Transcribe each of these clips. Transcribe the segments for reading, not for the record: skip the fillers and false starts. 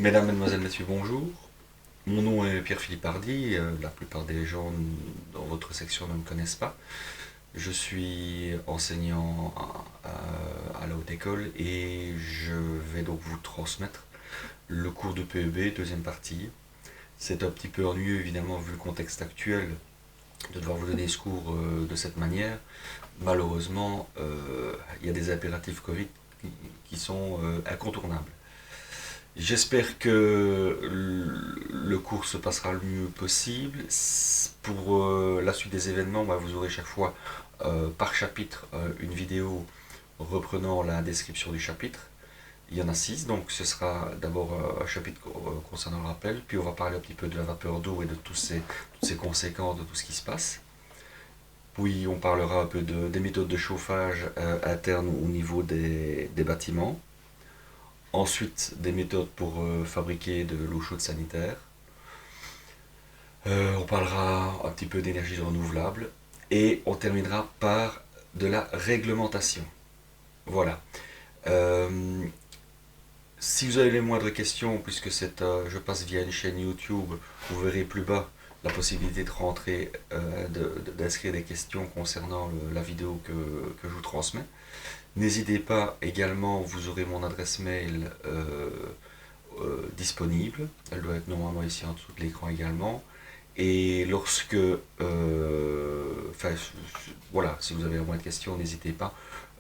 Mesdames, Mesdemoiselles, Messieurs, bonjour. Mon nom est Pierre-Philippe Hardy. La plupart des gens dans votre section ne me connaissent pas. Je suis enseignant à la haute école et je vais donc vous transmettre le cours de PEB, deuxième partie. C'est un petit peu ennuyeux, évidemment, vu le contexte actuel, de devoir vous donner ce cours de cette manière. Malheureusement, il y a des impératifs Covid qui sont incontournables. J'espère que le cours se passera le mieux possible. Pour la suite des événements, bah, vous aurez chaque fois par chapitre une vidéo reprenant la description du chapitre. Il y en a 6, donc ce sera d'abord un chapitre concernant le rappel, puis on va parler un petit peu de la vapeur d'eau et de toutes ses conséquences, de tout ce qui se passe. Puis on parlera un peu des méthodes de chauffage interne au niveau des bâtiments. Ensuite, des méthodes pour fabriquer de l'eau chaude sanitaire. On parlera un petit peu d'énergie renouvelable. Et on terminera par de la réglementation. Voilà. Euh, Si vous avez les moindres questions, puisque je passe via une chaîne YouTube, vous verrez plus bas la possibilité de rentrer, d'inscrire des questions concernant la vidéo que je vous transmets. N'hésitez pas également, vous aurez mon adresse mail disponible. Elle doit être normalement ici en dessous de l'écran également. Et lorsque, voilà, si vous avez la moindre question, n'hésitez pas.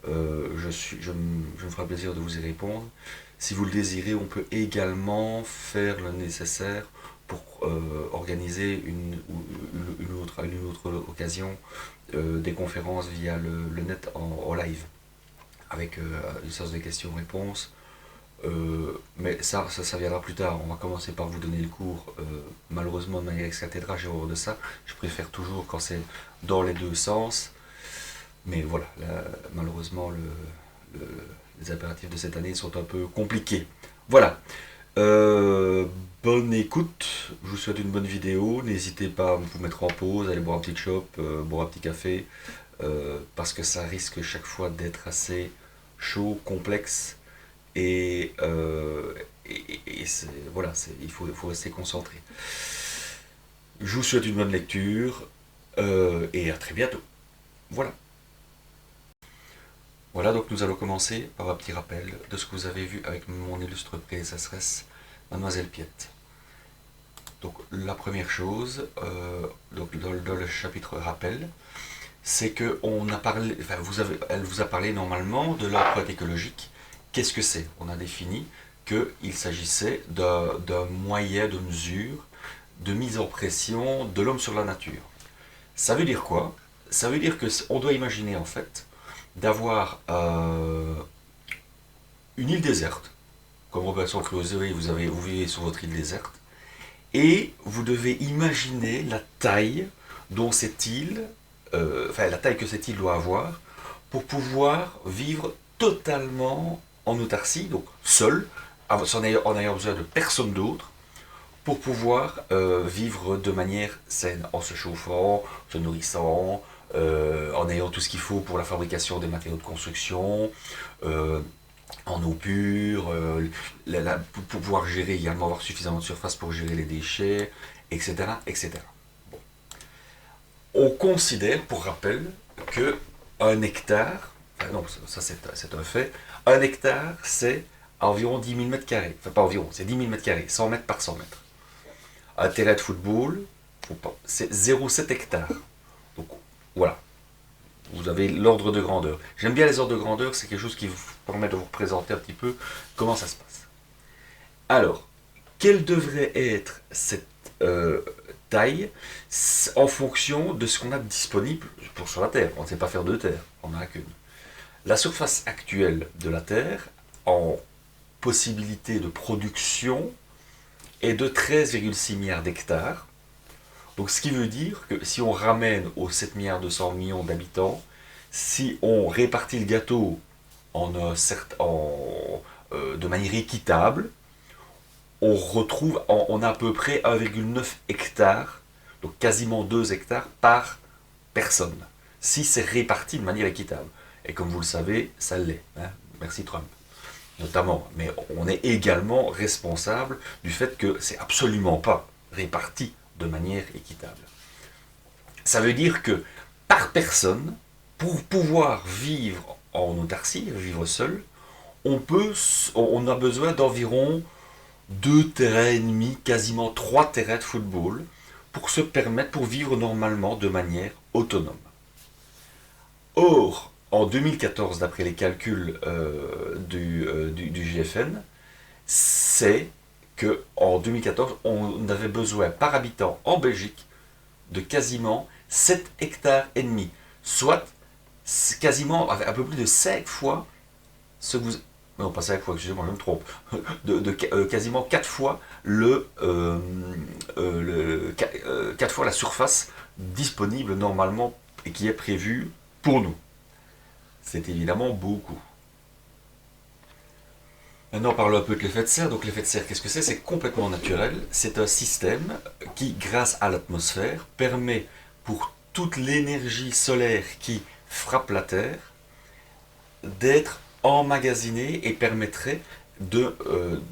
Je me ferai plaisir de vous y répondre. Si vous le désirez, on peut également faire le nécessaire pour organiser une autre occasion des conférences via le net en live, avec une séance de questions-réponses. Mais ça viendra plus tard. On va commencer par vous donner le cours. Malheureusement, de manière ex-cathédrale, j'ai horreur de ça. Je préfère toujours quand c'est dans les deux sens. Mais voilà, malheureusement, les impératifs de cette année sont un peu compliqués. Voilà. Euh, Bonne écoute. Je vous souhaite une bonne vidéo. N'hésitez pas à vous mettre en pause, aller boire un petit chop, boire un petit café. Parce que ça risque chaque fois d'être assez chaud, complexe. Et, voilà, il faut rester concentré. Je vous souhaite une bonne lecture et à très bientôt. Voilà. Voilà, donc nous allons commencer par un petit rappel de ce que vous avez vu avec mon illustre prédécessresse, Mademoiselle Piette. Donc la première chose, donc dans le chapitre rappel, c'est que on a parlé, enfin, elle vous a parlé normalement de l'empreinte écologique. Qu'est-ce que c'est? On a défini qu'il s'agissait d'un moyen de mesure, de mise en pression de l'homme sur la nature. Ça veut dire quoi? Ça veut dire qu'on doit imaginer en fait d'avoir une île déserte, comme Robinson Crusoe, vous vivez sur votre île déserte, et vous devez imaginer la taille dont cette île, enfin la taille que cette île doit avoir, pour pouvoir vivre totalement en autarcie, donc seul, en ayant besoin de personne d'autre, pour pouvoir vivre de manière saine, en se chauffant, se nourrissant, en ayant tout ce qu'il faut pour la fabrication des matériaux de construction, euh, en eau pure, pour pouvoir gérer également, avoir suffisamment de surface pour gérer les déchets, etc. etc. Bon. On considère, pour rappel, que un hectare, enfin non, ça c'est un fait, un hectare c'est environ 10 000 mètres carrés. Enfin pas environ, c'est 10 000 mètres carrés, 100 mètres par 100 mètres. Un terrain de football, c'est 0,7 hectares. Donc voilà, vous avez l'ordre de grandeur. J'aime bien les ordres de grandeur, c'est quelque chose qui vous permet de vous représenter un petit peu comment ça se passe. Alors, quelle devrait être cette taille en fonction de ce qu'on a disponible pour sur la Terre? On ne sait pas faire deux terres, on n'en a qu'une. La surface actuelle de la Terre, en possibilité de production, est de 13,6 milliards d'hectares. Donc ce qui veut dire que si on ramène aux 7 milliards 200 millions d'habitants, si on répartit le gâteau de manière équitable, on a à peu près 1,9 hectares, donc quasiment 2 hectares par personne, si c'est réparti de manière équitable. Et comme vous le savez, ça l'est. Hein. Merci Trump. notamment, mais on est également responsable du fait que c'est absolument pas réparti de manière équitable. Ça veut dire que par personne, pour pouvoir vivre en autarcie, vivre seul, on a besoin d'environ 2 terrains et demi, quasiment 3 terrains de football pour se permettre, pour vivre normalement de manière autonome. Or, en 2014, d'après les calculs du GFN, c'est qu'en 2014, on avait besoin par habitant en Belgique de quasiment 7 hectares et demi, soit quasiment un peu plus de 5 fois ce que vous... Non, pas 5 fois, excusez-moi, je me trompe. Quasiment 4 fois 4 fois la surface disponible normalement et qui est prévue pour nous. C'est évidemment beaucoup. Maintenant, parlons un peu de l'effet de serre. Donc, l'effet de serre, qu'est-ce que c'est? C'est complètement naturel. C'est un système qui, grâce à l'atmosphère, permet pour toute l'énergie solaire qui frappe la Terre d'être emmagasinée et permettrait de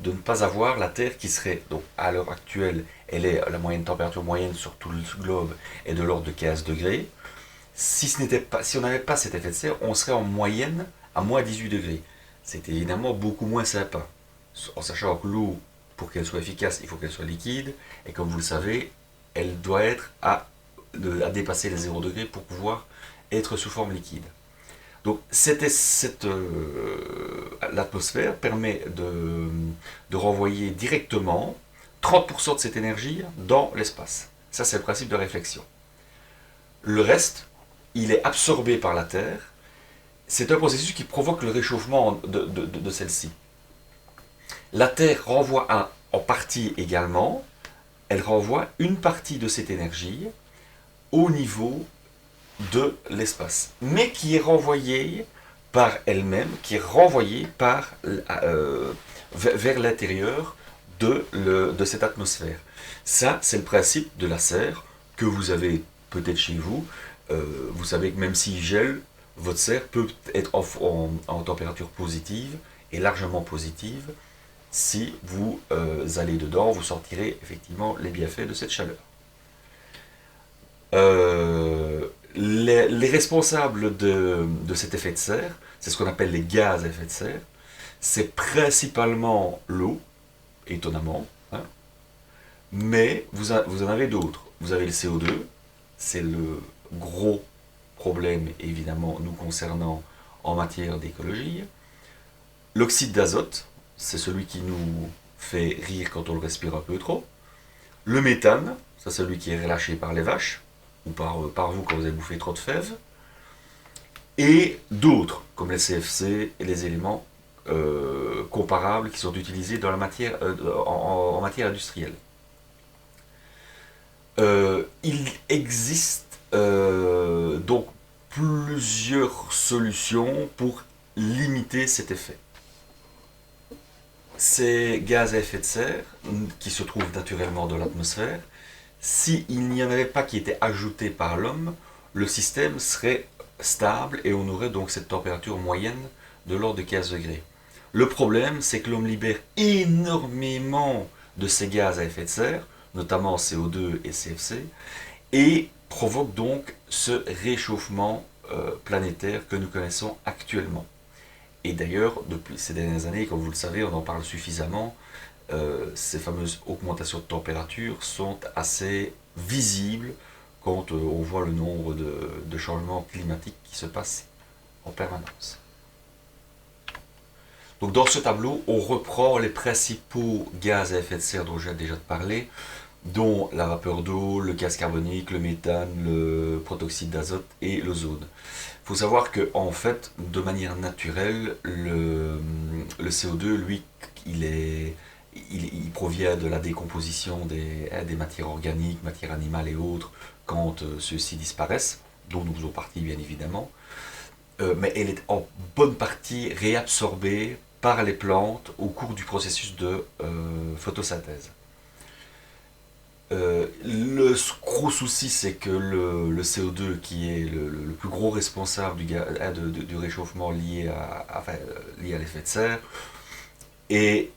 ne pas avoir la Terre qui serait, donc à l'heure actuelle, la moyenne température moyenne sur tout le globe est de l'ordre de 15 degrés. Si on n'avait pas cet effet de serre, on serait en moyenne à moins 18 degrés. C'est évidemment beaucoup moins sympa. En sachant que l'eau, pour qu'elle soit efficace, il faut qu'elle soit liquide. Et comme vous le savez, elle doit être à dépasser les 0 degrés pour pouvoir être sous forme liquide. Donc l'atmosphère permet de renvoyer directement 30% de cette énergie dans l'espace. Ça, c'est le principe de réflexion. Le reste, il est absorbé par la Terre. C'est un processus qui provoque le réchauffement de celle-ci. La Terre renvoie en partie également, elle renvoie une partie de cette énergie au niveau de l'espace, mais qui est renvoyée par elle-même, qui est renvoyée vers l'intérieur de cette atmosphère. Ça, c'est le principe de la serre que vous avez peut-être chez vous. Vous savez que même s'il gèle, votre serre peut être en température positive et largement positive. Si vous allez dedans, vous sortirez effectivement les bienfaits de cette chaleur. Les responsables de cet effet de serre, c'est ce qu'on appelle les gaz à effet de serre. C'est principalement l'eau, étonnamment, hein, mais vous en avez d'autres. Vous avez le CO2, c'est le gros problème évidemment nous concernant en matière d'écologie. L'oxyde d'azote, c'est celui qui nous fait rire quand on le respire un peu trop. Le méthane, c'est celui qui est relâché par les vaches, ou par vous quand vous avez bouffé trop de fèves. Et d'autres, comme les CFC et les éléments comparables qui sont utilisés dans en matière industrielle. Il existe donc plusieurs solutions pour limiter cet effet. Ces gaz à effet de serre, qui se trouvent naturellement dans l'atmosphère, s'il n'y en avait pas qui étaient ajoutés par l'homme, le système serait stable et on aurait donc cette température moyenne de l'ordre de 15 degrés. Le problème, c'est que l'homme libère énormément de ces gaz à effet de serre, notamment CO2 et CFC, et provoque donc ce réchauffement planétaire que nous connaissons actuellement. Et d'ailleurs, depuis ces dernières années, comme vous le savez, on en parle suffisamment, ces fameuses augmentations de température sont assez visibles quand on voit le nombre de changements climatiques qui se passent en permanence. Donc dans ce tableau, on reprend les principaux gaz à effet de serre dont j'ai déjà parlé, dont la vapeur d'eau, le gaz carbonique, le méthane, le protoxyde d'azote et l'ozone. Il faut savoir que en fait, de manière naturelle, le CO2, lui, il provient de la décomposition des matières organiques, matières animales et autres, quand ceux-ci disparaissent, dont nous faisons partie bien évidemment, mais elle est en bonne partie réabsorbée par les plantes au cours du processus de photosynthèse. Le gros souci, c'est que le CO2, qui est le plus gros responsable du réchauffement lié à l'effet de serre, est,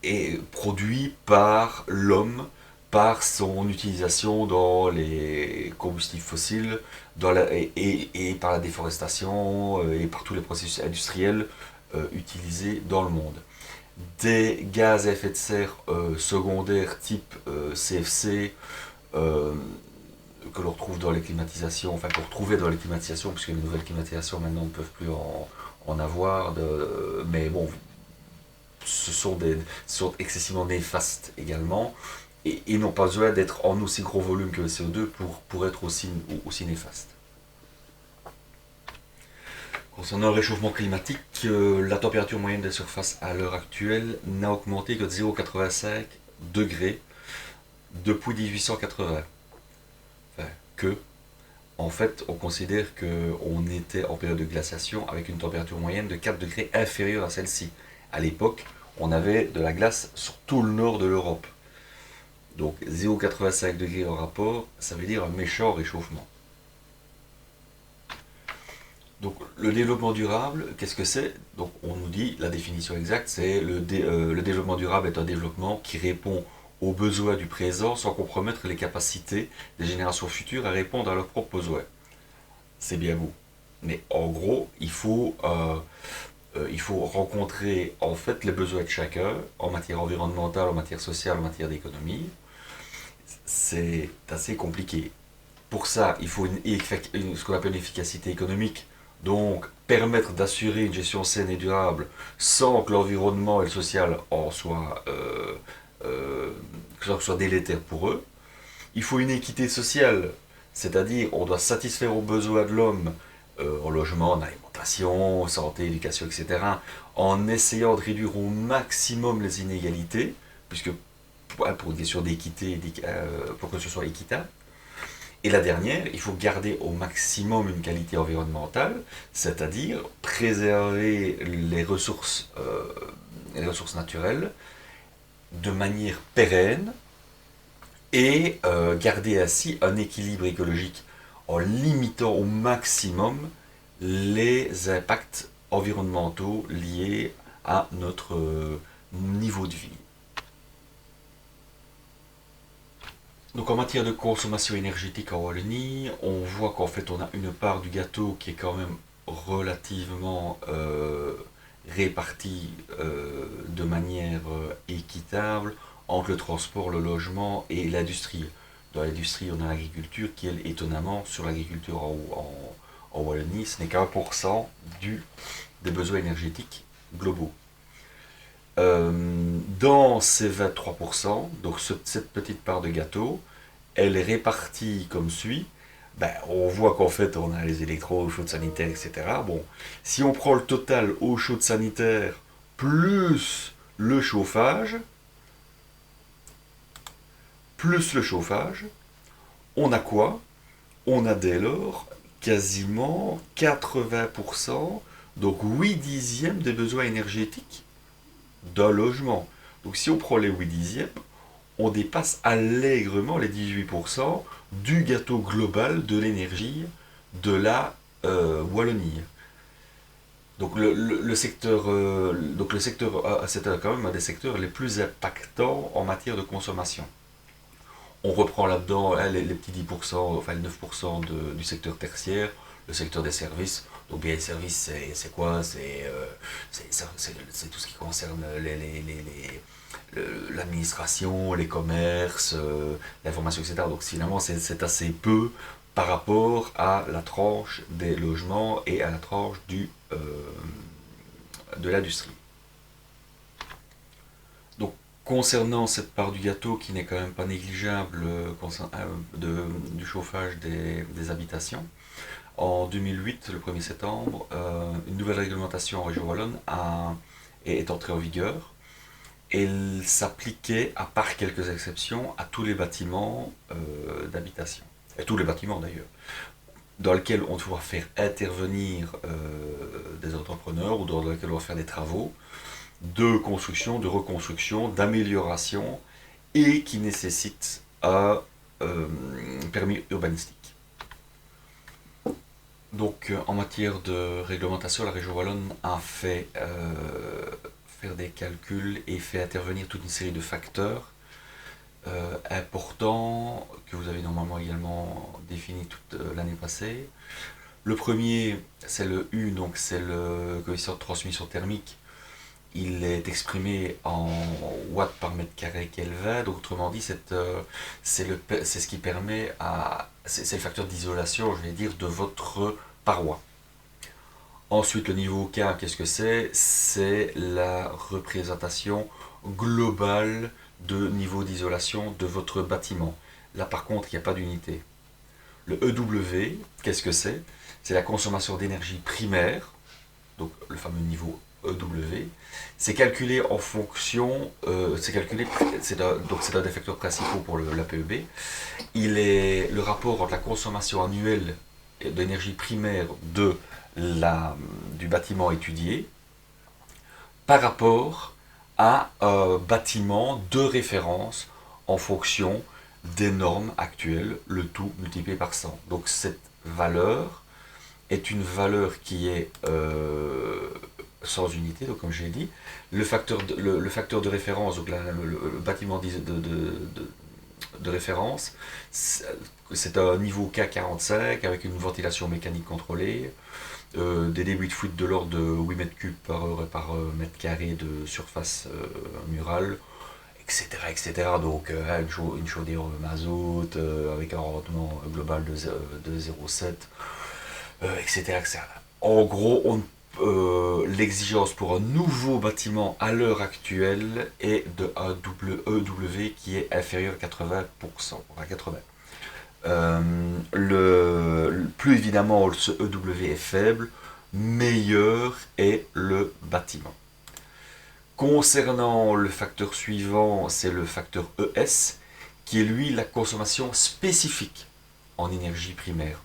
est produit par l'homme, par son utilisation dans les combustibles fossiles et par la déforestation et par tous les processus industriels utilisés dans le monde. Des gaz à effet de serre secondaires type CFC, euh, que l'on retrouve dans les climatisations, enfin qu'on retrouvait dans les climatisations, puisque les nouvelles climatisations maintenant ne peuvent plus en avoir, mais bon, ce sont excessivement néfastes également, et n'ont pas besoin d'être en aussi gros volume que le CO2 pour être aussi néfastes. Concernant le réchauffement climatique, la température moyenne des surfaces à l'heure actuelle n'a augmenté que de 0,85 degrés depuis 1880. Enfin, en fait, on considère qu'on était en période de glaciation avec une température moyenne de 4 degrés inférieure à celle-ci. À l'époque, on avait de la glace sur tout le nord de l'Europe. Donc 0,85 degrés en rapport, ça veut dire un méchant réchauffement. Donc le développement durable, qu'est-ce que c'est? Donc on nous dit, la définition exacte, c'est le développement durable est un développement qui répond aux besoins du présent sans compromettre les capacités des générations futures à répondre à leurs propres besoins. C'est bien beau. Mais en gros, il faut rencontrer en fait les besoins de chacun en matière environnementale, en matière sociale, en matière d'économie. C'est assez compliqué. Pour ça, il faut ce qu'on appelle une efficacité économique, donc permettre d'assurer une gestion saine et durable sans que l'environnement et le social que ce soit délétère pour eux. Il faut une équité sociale, c'est-à-dire on doit satisfaire aux besoins de l'homme en logement, en alimentation, santé, éducation, etc., en essayant de réduire au maximum les inégalités, puisque pour une question d'équité, pour que ce soit équitable. Et la dernière, il faut garder au maximum une qualité environnementale, c'est-à-dire préserver les ressources naturelles de manière pérenne et garder ainsi un équilibre écologique en limitant au maximum les impacts environnementaux liés à notre niveau de vie. Donc en matière de consommation énergétique en Wallonie, on voit qu'en fait on a une part du gâteau qui est quand même relativement répartie de manière équitable entre le transport, le logement et l'industrie. Dans l'industrie, on a l'agriculture qui est étonnamment sur l'agriculture en Wallonie, ce n'est qu'un pour cent des besoins énergétiques globaux. Dans ces 23%, donc cette petite part de gâteau, elle est répartie comme suit. Ben, on voit qu'en fait, on a les électros, eau chaude sanitaire, etc. Bon, si on prend le total eau chaude sanitaire plus le chauffage, on a quoi? On a dès lors quasiment 80%, donc 8 dixièmes des besoins énergétiques d'un logement. Donc si on prend les 8 dixièmes, on dépasse allègrement les 18% du gâteau global de l'énergie de la Wallonie. Donc le secteur, c'est quand même un des secteurs les plus impactants en matière de consommation. On reprend là-dedans hein, les petits 10%, enfin les 9% du secteur tertiaire, le secteur des services. Donc bien les services, c'est quoi? C'est tout ce qui concerne l'administration, les commerces, l'information, etc. Donc finalement, c'est assez peu par rapport à la tranche des logements et à la tranche de l'industrie. Donc concernant cette part du gâteau qui n'est quand même pas négligeable du chauffage des habitations, en 2008, le 1er septembre, une nouvelle réglementation en région wallonne est entrée en vigueur. Elle s'appliquait, à part quelques exceptions, à tous les bâtiments d'habitation. Et tous les bâtiments d'ailleurs, dans lesquels on doit faire intervenir des entrepreneurs ou dans lesquels on doit faire des travaux de construction, de reconstruction, d'amélioration et qui nécessitent un permis urbanistique. Donc en matière de réglementation, la région wallonne a fait faire des calculs et fait intervenir toute une série de facteurs importants que vous avez normalement également définis toute l'année passée. Le premier, c'est le U, donc c'est le coefficient de transmission thermique. Il est exprimé en watts par mètre carré Kelvin. Donc autrement dit, c'est ce qui permet à... C'est le facteur d'isolation, je vais dire, de votre paroi. Ensuite, le niveau K, qu'est-ce que c'est? C'est la représentation globale de niveau d'isolation de votre bâtiment. Là, par contre, il n'y a pas d'unité. Le EW, qu'est-ce que c'est? C'est la consommation d'énergie primaire, donc le fameux niveau EW. C'est calculé en fonction, donc c'est un des facteurs principaux pour l'APEB. Il est le rapport entre la consommation annuelle d'énergie primaire du bâtiment étudié par rapport à un bâtiment de référence en fonction des normes actuelles, le tout multiplié par 100. Donc cette valeur est une valeur qui est sans unité, donc comme j'ai dit. Le facteur de référence, donc le bâtiment de référence, c'est un niveau K45 avec une ventilation mécanique contrôlée, des débits de fuite de l'ordre de 8 mètres cubes par heure et par mètre carré de surface murale, etc. etc. Donc une chaudière mazout avec un rendement global de 0,7, etc., etc. En gros, l'exigence pour un nouveau bâtiment à l'heure actuelle est de un EW qui est inférieur à 80%, enfin 80. Plus évidemment ce EW est faible, meilleur est le bâtiment. Concernant le facteur suivant, c'est le facteur ES, qui est lui la consommation spécifique en énergie primaire.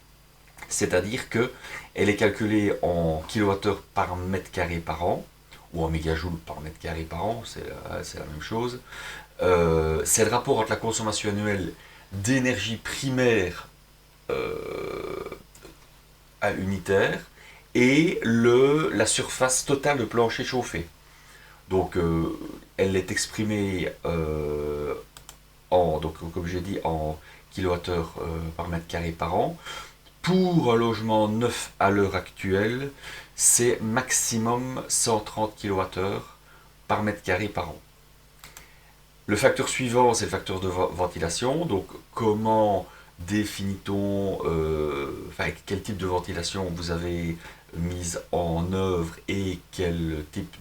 C'est-à-dire qu'elle est calculée en kWh par mètre carré par an, ou en mégajoules par mètre carré par an, c'est la même chose. C'est le rapport entre la consommation annuelle d'énergie primaire à unitaire et la surface totale de plancher chauffé. Donc elle est exprimée donc, comme j'ai dit, en kWh par mètre carré par an. Pour un logement neuf à l'heure actuelle, c'est maximum 130 kWh par mètre carré par an. Le facteur suivant, c'est le facteur de ventilation. Donc, comment définit-on, quel type de ventilation vous avez mise en œuvre et quel type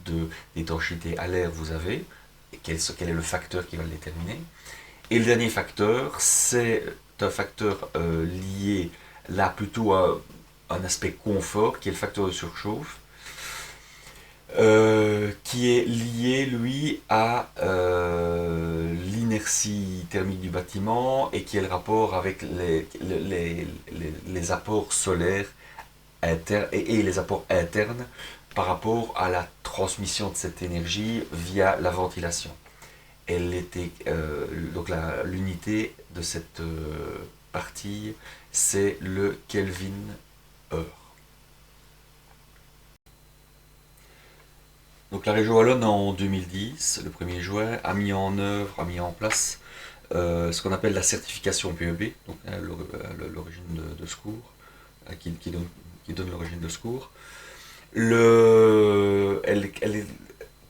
d'étanchéité à l'air vous avez, et quel est le facteur qui va le déterminer. Et le dernier facteur, c'est un facteur lié là plutôt à un aspect confort, qui est le facteur de surchauffe, qui est lié, lui, à l'inertie thermique du bâtiment et qui est le rapport avec les apports solaires et les apports internes par rapport à la transmission de cette énergie via la ventilation. Donc l'unité de cette partie, c'est le Kelvin heure. Donc la région Wallonne en 2010, le 1er juin, a mis en place ce qu'on appelle la certification PEB, donc l'origine de secours, qui donne l'origine de secours. Elle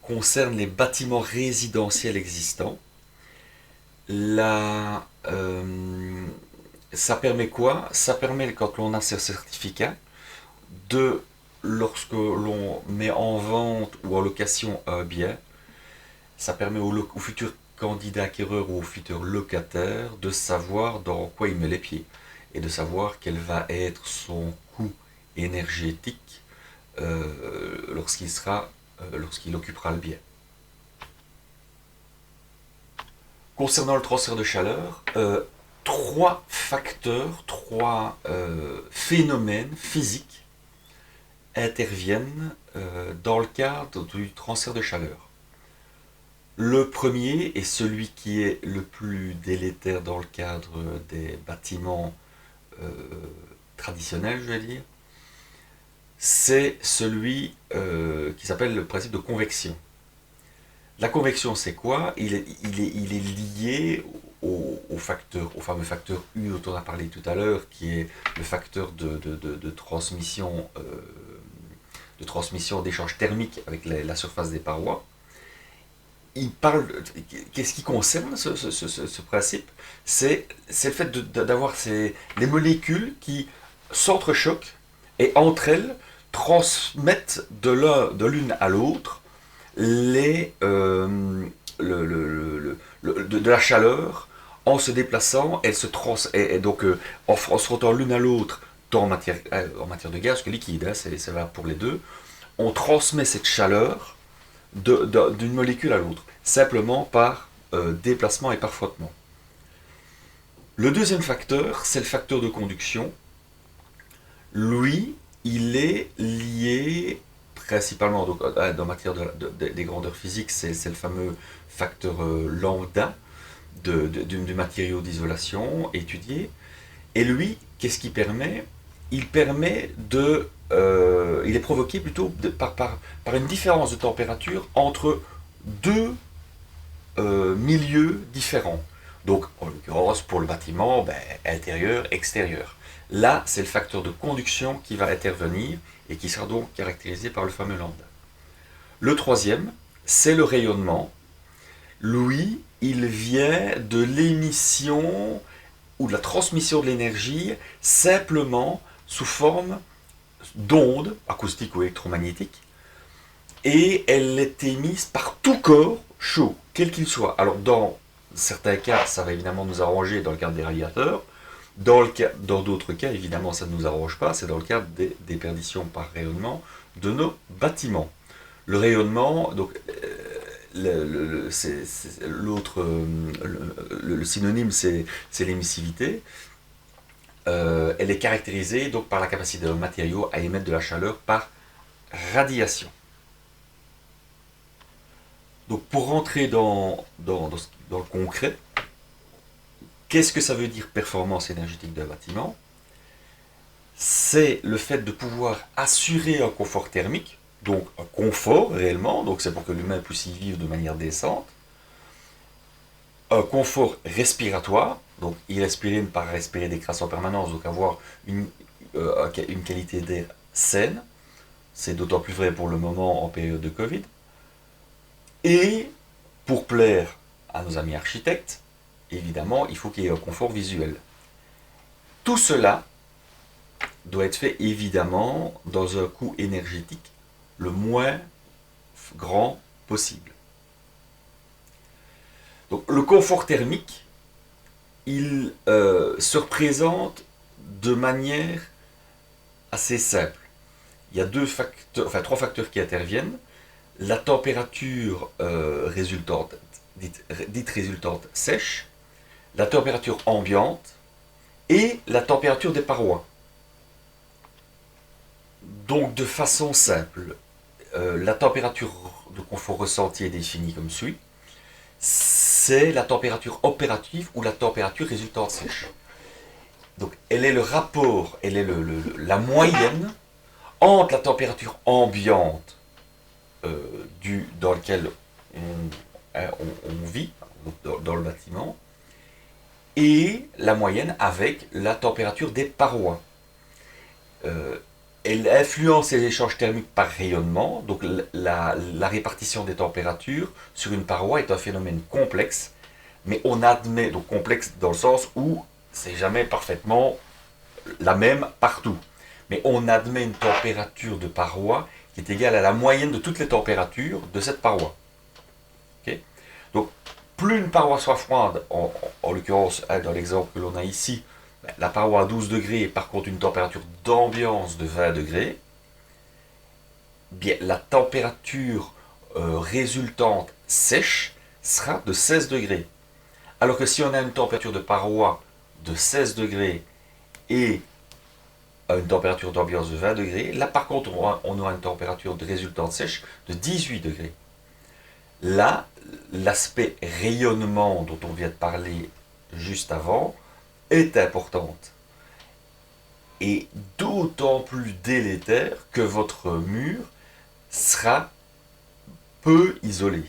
concerne les bâtiments résidentiels existants. Ça permet quoi? Ça permet, quand on a ce certificat, lorsque l'on met en vente ou en location un bien, ça permet au futur candidat acquéreur ou au futur locataire de savoir dans quoi il met les pieds et de savoir quel va être son coût énergétique lorsqu'il occupera le bien. Concernant le transfert de chaleur, trois phénomènes physiques interviennent dans le cadre du transfert de chaleur. Le premier, et celui qui est le plus délétère dans le cadre des bâtiments traditionnels, je vais dire, c'est celui qui s'appelle le principe de convection. La convection, c'est quoi? Il est lié au fameux facteur U dont on a parlé tout à l'heure, qui est le facteur de transmission d'échange thermique avec la surface des parois. Il parle, qu'est-ce qui concerne ce principe? C'est le fait d'avoir les molécules qui s'entrechoquent et entre elles transmettent de l'une à l'autre les, de la chaleur en se déplaçant, et donc en se frottant l'une à l'autre en matière de gaz, que liquide, hein, c'est valable pour les deux, on transmet cette chaleur d'une molécule à l'autre, simplement par déplacement et par frottement. Le deuxième facteur, c'est le facteur de conduction. Lui, il est lié principalement, donc, en matière des grandeurs physiques, c'est le fameux facteur lambda du matériau d'isolation étudié. Et lui, qu'est-ce qu'il permet? Il permet il est provoqué plutôt par une différence de température entre deux milieux différents. Donc, en l'occurrence, pour le bâtiment, intérieur, extérieur. Là, c'est le facteur de conduction qui va intervenir et qui sera donc caractérisé par le fameux lambda. Le troisième, c'est le rayonnement. Lui, il vient de l'émission ou de la transmission de l'énergie simplement sous forme d'ondes acoustiques ou électromagnétiques, et elle est émise par tout corps chaud, quel qu'il soit. Alors dans certains cas, ça va évidemment nous arranger dans le cadre des radiateurs. Dans d'autres cas, évidemment, ça ne nous arrange pas. C'est dans le cadre des déperditions par rayonnement de nos bâtiments. Le rayonnement, donc, le synonyme, c'est l'émissivité. Elle est caractérisée donc par la capacité d'un matériau à émettre de la chaleur par radiation. Donc pour rentrer dans le concret, qu'est-ce que ça veut dire performance énergétique d'un bâtiment? C'est le fait de pouvoir assurer un confort thermique, donc un confort réellement, donc c'est pour que l'humain puisse y vivre de manière décente, un confort respiratoire, donc y respirer, ne pas respirer des crasses en permanence, donc avoir une qualité d'air saine, c'est d'autant plus vrai pour le moment en période de Covid, et pour plaire à nos amis architectes, évidemment, il faut qu'il y ait un confort visuel. Tout cela doit être fait évidemment dans un coût énergétique le moins grand possible. Donc le confort thermique, il se représente de manière assez simple. Il y a trois facteurs qui interviennent. La température résultante, dite résultante sèche, la température ambiante et la température des parois. Donc de façon simple, la température de confort ressenti est définie comme suit. C'est la température opérative ou la température résultante sèche. Donc elle est le rapport, elle est la moyenne entre la température ambiante dans lequel on vit, dans le bâtiment, et la moyenne avec la température des parois. Elle influence les échanges thermiques par rayonnement, donc la répartition des températures sur une paroi est un phénomène complexe, mais on admet, donc complexe dans le sens où c'est jamais parfaitement la même partout. Mais on admet une température de paroi qui est égale à la moyenne de toutes les températures de cette paroi. Okay? Donc, plus une paroi soit froide, en l'occurrence, dans l'exemple que l'on a ici, la paroi à 12 degrés est par contre une température d'ambiance de 20 degrés, bien, la température résultante sèche sera de 16 degrés. Alors que si on a une température de paroi de 16 degrés et une température d'ambiance de 20 degrés, là par contre on aura une température de résultante sèche de 18 degrés. Là, l'aspect rayonnement dont on vient de parler juste avant est importante. Et d'autant plus délétère que votre mur sera peu isolé.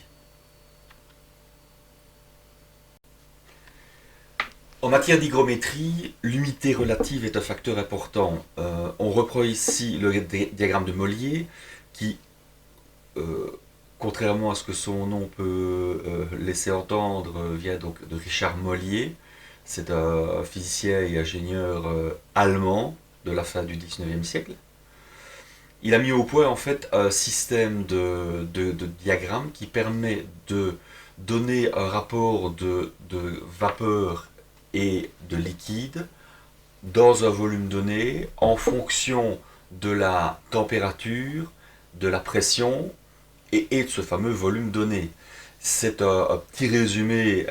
En matière d'hygrométrie, l'humidité relative est un facteur important. On reprend ici le diagramme de Mollier qui, euh, contrairement à ce que son nom peut laisser entendre, vient donc de Richard Mollier. C'est un physicien et ingénieur allemand de la fin du 19e siècle. Il a mis au point en fait un système de diagrammes qui permet de donner un rapport de vapeur et de liquide dans un volume donné en fonction de la température, de la pression et de ce fameux volume donné. C'est un petit résumé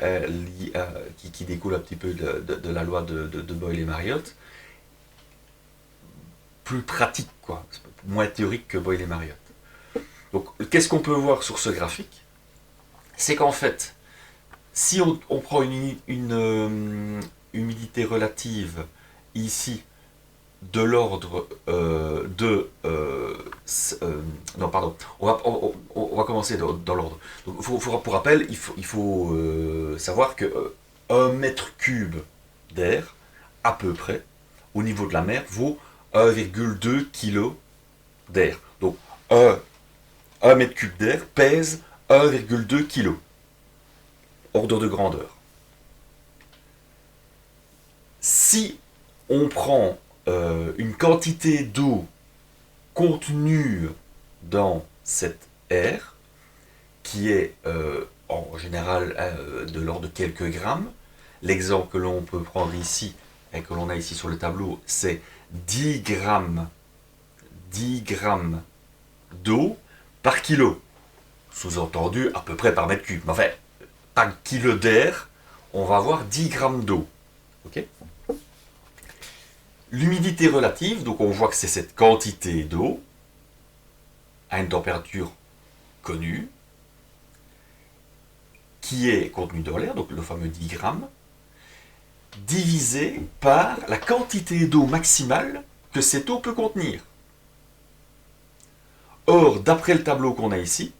qui découle un petit peu de la loi de Boyle et Mariotte, plus pratique, quoi, moins théorique que Boyle et Mariotte. Donc, qu'est-ce qu'on peut voir sur ce graphique? C'est qu'en fait, si on prend une humidité relative ici de l'ordre non, pardon, on va commencer dans l'ordre. Donc, pour rappel, il faut savoir que 1 mètre cube d'air, à peu près, au niveau de la mer, vaut 1,2 kg d'air. Donc, 1 mètre cube d'air pèse 1,2 kg. Ordre de grandeur. Si on prend une quantité d'eau contenue dans cet air, qui est en général de l'ordre de quelques grammes, l'exemple que l'on peut prendre ici et que l'on a ici sur le tableau, c'est 10 grammes d'eau par kilo. Sous-entendu à peu près par mètre cube. Mais enfin, par kilo d'air, on va avoir 10 grammes d'eau. Okay. L'humidité relative, donc on voit que c'est cette quantité d'eau à une température connue qui est contenue dans l'air, donc le fameux 10 grammes, divisé par la quantité d'eau maximale que cette eau peut contenir. Or, d'après le tableau qu'on a ici,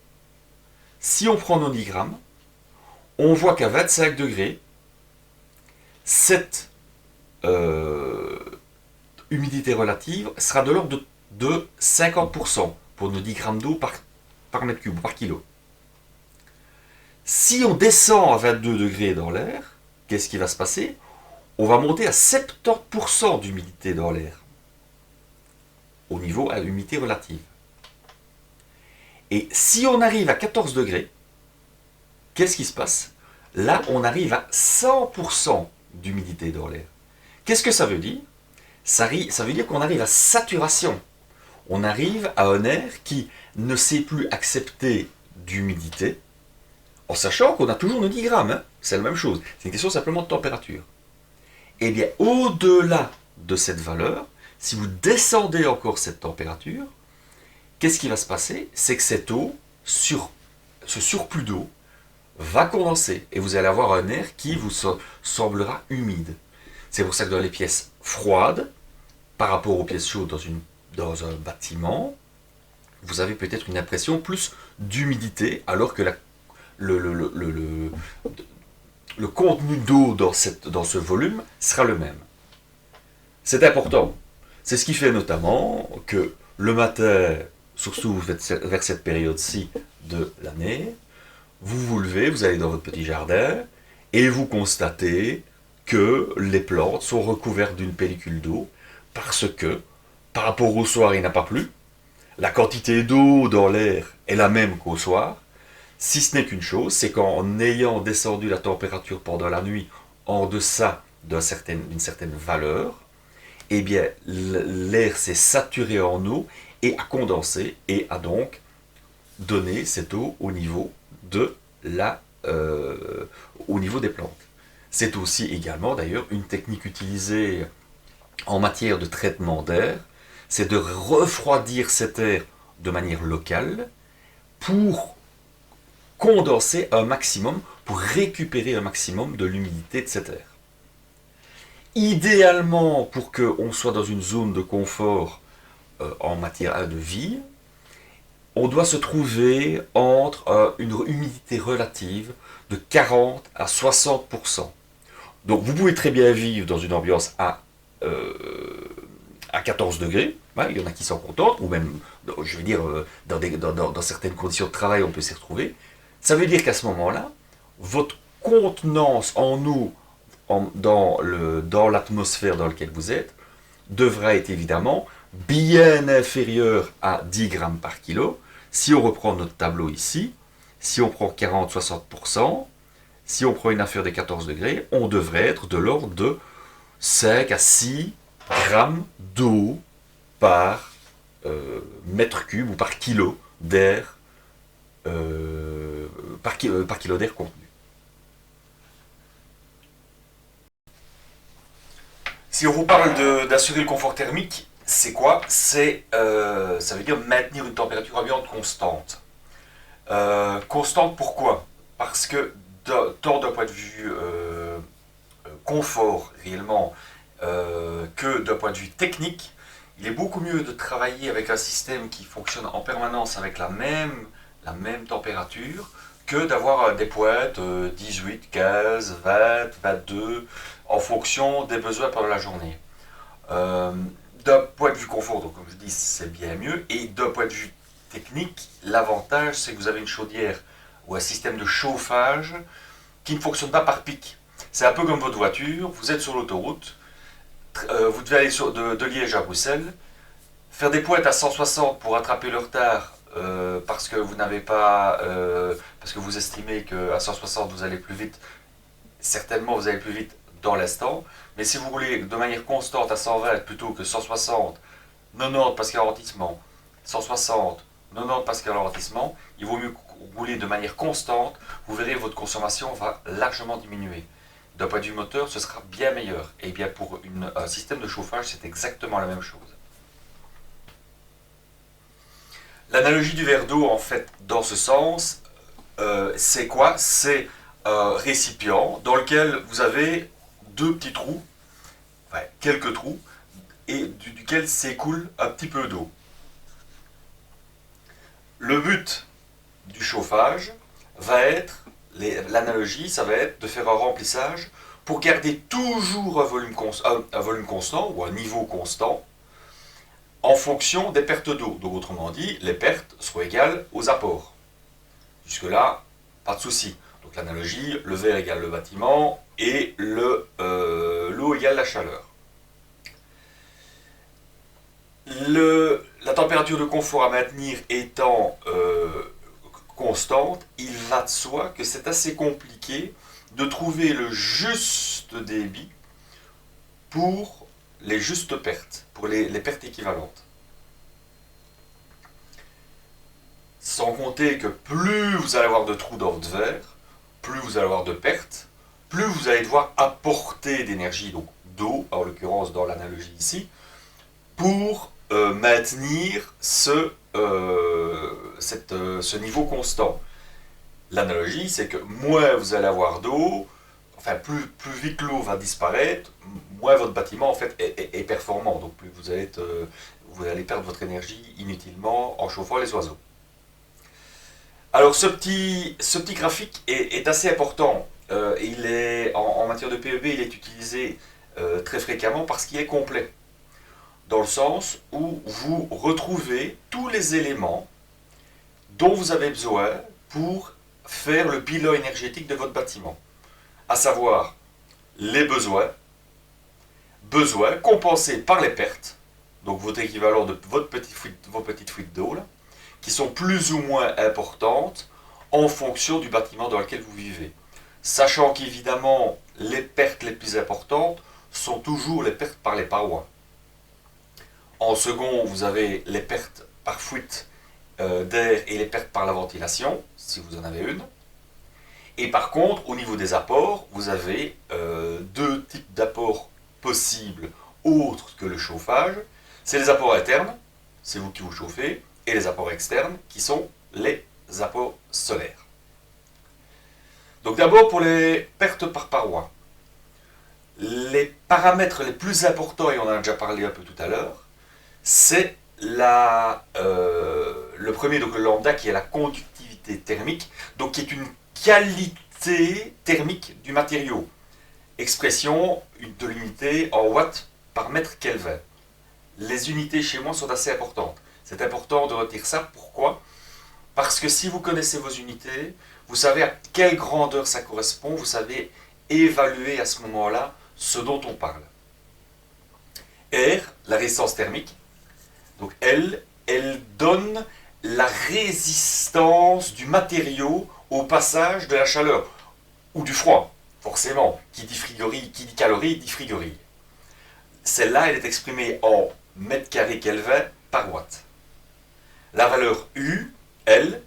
si on prend nos 10 grammes, on voit qu'à 25 degrés, cette humidité relative sera de l'ordre de 50% pour nos 10 grammes d'eau par mètre cube, par kilo. Si on descend à 22 degrés dans l'air, qu'est-ce qui va se passer? On va monter à 70% d'humidité dans l'air, au niveau à l'humidité relative. Et si on arrive à 14 degrés, qu'est-ce qui se passe? Là, on arrive à 100% d'humidité dans l'air. Qu'est-ce que ça veut dire? Ça veut dire qu'on arrive à saturation. On arrive à un air qui ne sait plus accepter d'humidité, en sachant qu'on a toujours nos 10 grammes. Hein, c'est la même chose. C'est une question simplement de température. Eh bien, au-delà de cette valeur, si vous descendez encore cette température, qu'est-ce qui va se passer? C'est que cette eau, ce surplus d'eau, va condenser et vous allez avoir un air qui vous semblera humide. C'est pour ça que dans les pièces froides, par rapport aux pièces chaudes dans un bâtiment, vous avez peut-être une impression plus d'humidité, alors que le contenu d'eau dans ce volume sera le même. C'est important. C'est ce qui fait notamment que le matin, surtout vers cette période-ci de l'année, vous levez, vous allez dans votre petit jardin et vous constatez que les plantes sont recouvertes d'une pellicule d'eau parce que, par rapport au soir, il n'a pas plu. La quantité d'eau dans l'air est la même qu'au soir, si ce n'est qu'une chose, c'est qu'en ayant descendu la température pendant la nuit en deçà d'une certaine valeur, eh bien, l'air s'est saturé en eau et a condensé et a donc donné cette eau au niveau au niveau des plantes. C'est aussi également d'ailleurs une technique utilisée en matière de traitement d'air, c'est de refroidir cet air de manière locale pour condenser un maximum, pour récupérer un maximum de l'humidité de cet air. Idéalement, pour qu'on soit dans une zone de confort en matière de vie, on doit se trouver entre une humidité relative de 40 à 60%. Donc vous pouvez très bien vivre dans une ambiance euh, à 14 degrés, hein, il y en a qui s'en contentent, ou même, je veux dire, dans certaines conditions de travail, on peut s'y retrouver. Ça veut dire qu'à ce moment-là, votre contenance en eau dans l'atmosphère dans laquelle vous êtes devra être évidemment bien inférieure à 10 grammes par kilo. Si on reprend notre tableau ici, si on prend 40-60%, si on prend une affaire de 14 degrés, on devrait être de l'ordre de 5 à 6 grammes d'eau par mètre cube ou par kilo d'air, par kilo d'air contenu. Si on vous parle d'assurer le confort thermique, c'est quoi? Ça veut dire maintenir une température ambiante constante. Constante pourquoi? Parce que tant d'un point de vue confort réellement que d'un point de vue technique, il est beaucoup mieux de travailler avec un système qui fonctionne en permanence avec la même température que d'avoir des pointes 18, 15, 20, 22 en fonction des besoins pendant la journée. Euh, D'un point de vue confort, donc comme je dis, c'est bien mieux. Et d'un point de vue technique, l'avantage, c'est que vous avez une chaudière ou un système de chauffage qui ne fonctionne pas par pic. C'est un peu comme votre voiture, vous êtes sur l'autoroute, vous devez aller de Liège à Bruxelles, faire des pointes à 160 pour rattraper le retard parce que vous n'avez pas, parce que vous estimez qu'à 160 vous allez plus vite. Certainement vous allez plus vite dans l'instant, mais si vous roulez de manière constante à 120 plutôt que 160, 90 pascal ralentissement, 160, 90 pascal ralentissement, il vaut mieux rouler de manière constante. Vous verrez votre consommation va largement diminuer. D'un point de vue moteur, ce sera bien meilleur. Et bien pour un système de chauffage, c'est exactement la même chose. L'analogie du verre d'eau, en fait, dans ce sens, c'est quoi? C'est un récipient dans lequel vous avez deux petits trous, enfin quelques trous, et duquel s'écoule un petit peu d'eau. Le but du chauffage va être, l'analogie, ça va être de faire un remplissage pour garder toujours un volume constant ou un niveau constant en fonction des pertes d'eau. Donc autrement dit, les pertes seront égales aux apports. Jusque-là, pas de souci. Donc l'analogie, le verre égale le bâtiment et l'eau égale la chaleur. La température de confort à maintenir étant constante, il va de soi que c'est assez compliqué de trouver le juste débit pour les justes pertes, pour les pertes équivalentes. Sans compter que plus vous allez avoir de trous dans votre verre, plus vous allez avoir de pertes, plus vous allez devoir apporter d'énergie, donc d'eau, en l'occurrence dans l'analogie ici, pour maintenir ce niveau constant. L'analogie, c'est que moins vous allez avoir d'eau, enfin plus vite l'eau va disparaître, moins votre bâtiment en fait est performant. Donc plus vous allez perdre votre énergie inutilement en chauffant les oiseaux. Alors ce petit graphique est assez important. En matière de PEB, il est utilisé très fréquemment parce qu'il est complet. Dans le sens où vous retrouvez tous les éléments dont vous avez besoin pour faire le bilan énergétique de votre bâtiment. À savoir les besoins compensés par les pertes, donc votre équivalent de vos petites fuites d'eau, qui sont plus ou moins importantes en fonction du bâtiment dans lequel vous vivez. Sachant qu'évidemment, les pertes les plus importantes sont toujours les pertes par les parois. En second, vous avez les pertes par fuite d'air et les pertes par la ventilation, si vous en avez une. Et par contre, au niveau des apports, vous avez deux types d'apports possibles autres que le chauffage. C'est les apports internes, c'est vous qui vous chauffez, et les apports externes, qui sont les apports solaires. Donc d'abord pour les pertes par paroi. Les paramètres les plus importants, et on en a déjà parlé un peu tout à l'heure, c'est le premier, donc le lambda, qui est la conductivité thermique, donc qui est une qualité thermique du matériau. expression de l'unité en watts par mètre Kelvin. Les unités chez moi sont assez importantes. C'est important de retenir ça. Pourquoi? Parce que si vous connaissez vos unités, vous savez à quelle grandeur ça correspond, vous savez évaluer à ce moment-là ce dont on parle. R, la résistance thermique, donc elle donne la résistance du matériau au passage de la chaleur ou du froid, forcément. Qui dit calorie, dit frigorie. Celle-là, elle est exprimée en mètre carré Kelvin par watt. La valeur U, elle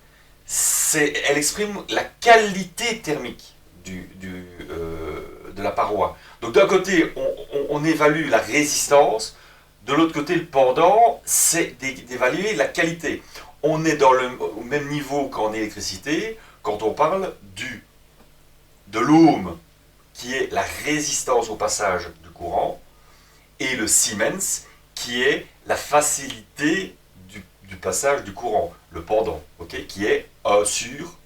exprime la qualité thermique de la paroi. Donc d'un côté, on évalue la résistance, de l'autre côté, le pendant, c'est d'évaluer la qualité. On est au même niveau qu'en électricité quand on parle de l'ohm, qui est la résistance au passage du courant, et le Siemens, qui est la facilité du passage du courant, le pendant, okay, qui est 1 sur,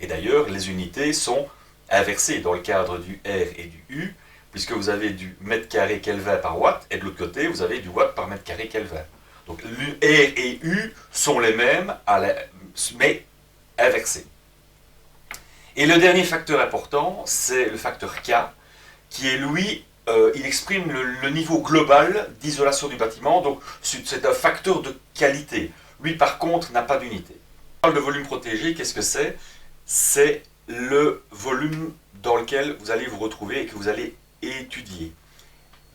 et d'ailleurs les unités sont inversées dans le cadre du R et du U, puisque vous avez du mètre carré Kelvin par watt, et de l'autre côté vous avez du watt par mètre carré Kelvin. Donc R et U sont les mêmes, mais inversés. Et le dernier facteur important, c'est le facteur K, qui est lui, il exprime le niveau global d'isolation du bâtiment, donc c'est un facteur de qualité. Lui, par contre, n'a pas d'unité. On parle de volume protégé, qu'est-ce que c'est? C'est le volume dans lequel vous allez vous retrouver et que vous allez étudier,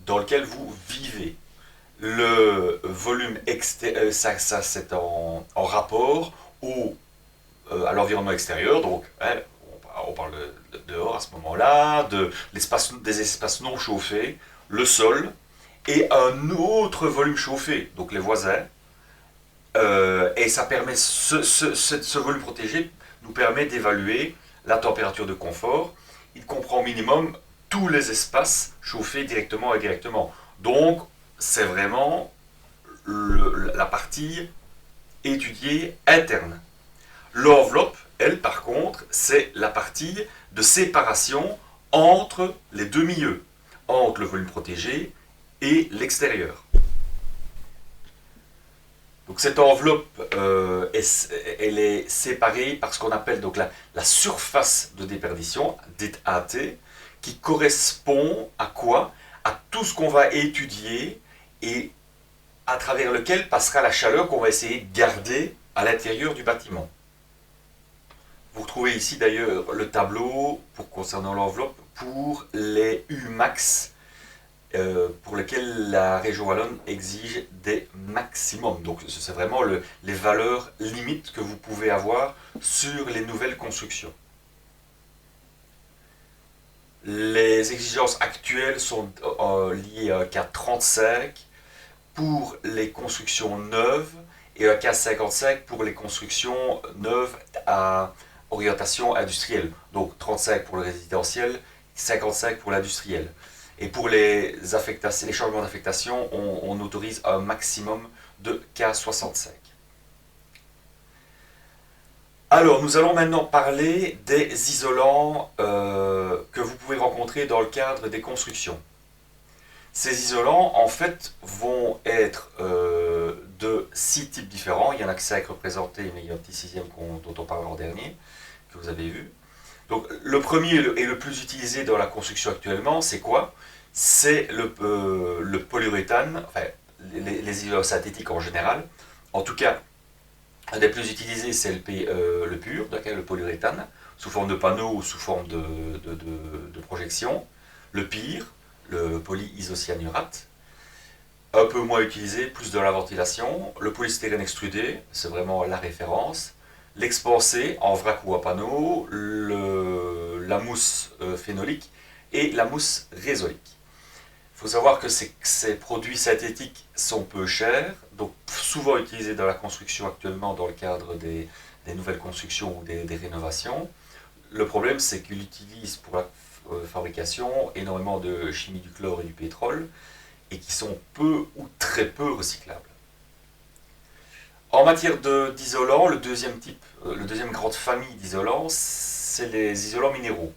dans lequel vous vivez. Le volume extérieur, ça c'est en rapport à l'environnement extérieur, donc hein, on parle de dehors à ce moment-là, des espaces non chauffés, le sol, et un autre volume chauffé, donc les voisins. Et ça permet, ce volume protégé nous permet d'évaluer la température de confort. Il comprend au minimum tous les espaces chauffés directement et indirectement. Donc, c'est vraiment la partie étudiée interne. L'enveloppe, elle, par contre, c'est la partie de séparation entre les deux milieux, entre le volume protégé et l'extérieur. Donc cette enveloppe, elle est séparée par ce qu'on appelle donc la surface de déperdition, dite AT, qui correspond à quoi? À tout ce qu'on va étudier et à travers lequel passera la chaleur qu'on va essayer de garder à l'intérieur du bâtiment. Vous retrouvez ici d'ailleurs le tableau concernant l'enveloppe pour les Umax, pour lesquels la région wallonne exige des maximums. Donc c'est vraiment les valeurs limites que vous pouvez avoir sur les nouvelles constructions. Les exigences actuelles sont liées à un cas 35 pour les constructions neuves et un cas 55 pour les constructions neuves à orientation industrielle. Donc 35 pour le résidentiel, 55 pour l'industriel. Et pour les changements d'affectation, on autorise un maximum de K65. Alors, nous allons maintenant parler des isolants que vous pouvez rencontrer dans le cadre des constructions. Ces isolants, en fait, vont être de 6 types différents. Il y en a que 5 représentés, mais il y a un petit 6e dont on parlera en dernier, que vous avez vu. Donc, le premier et le plus utilisé dans la construction actuellement, c'est quoi? C'est le polyuréthane, enfin, les isolants synthétiques en général. En tout cas, un des plus utilisés, c'est le pur, le polyuréthane, sous forme de panneau ou sous forme de projection. Le pire, le polyisocyanurate. Un peu moins utilisé, plus de la ventilation. Le polystyrène extrudé, c'est vraiment la référence. L'expansé en vrac ou à panneau, la mousse phénolique et la mousse résolique. Il faut savoir que ces produits synthétiques sont peu chers, donc souvent utilisés dans la construction actuellement dans le cadre des nouvelles constructions ou des rénovations. Le problème, c'est qu'ils utilisent pour la fabrication énormément de chimie du chlore et du pétrole et qui sont peu ou très peu recyclables. En matière d'isolants, le deuxième grande famille d'isolants, c'est les isolants minéraux,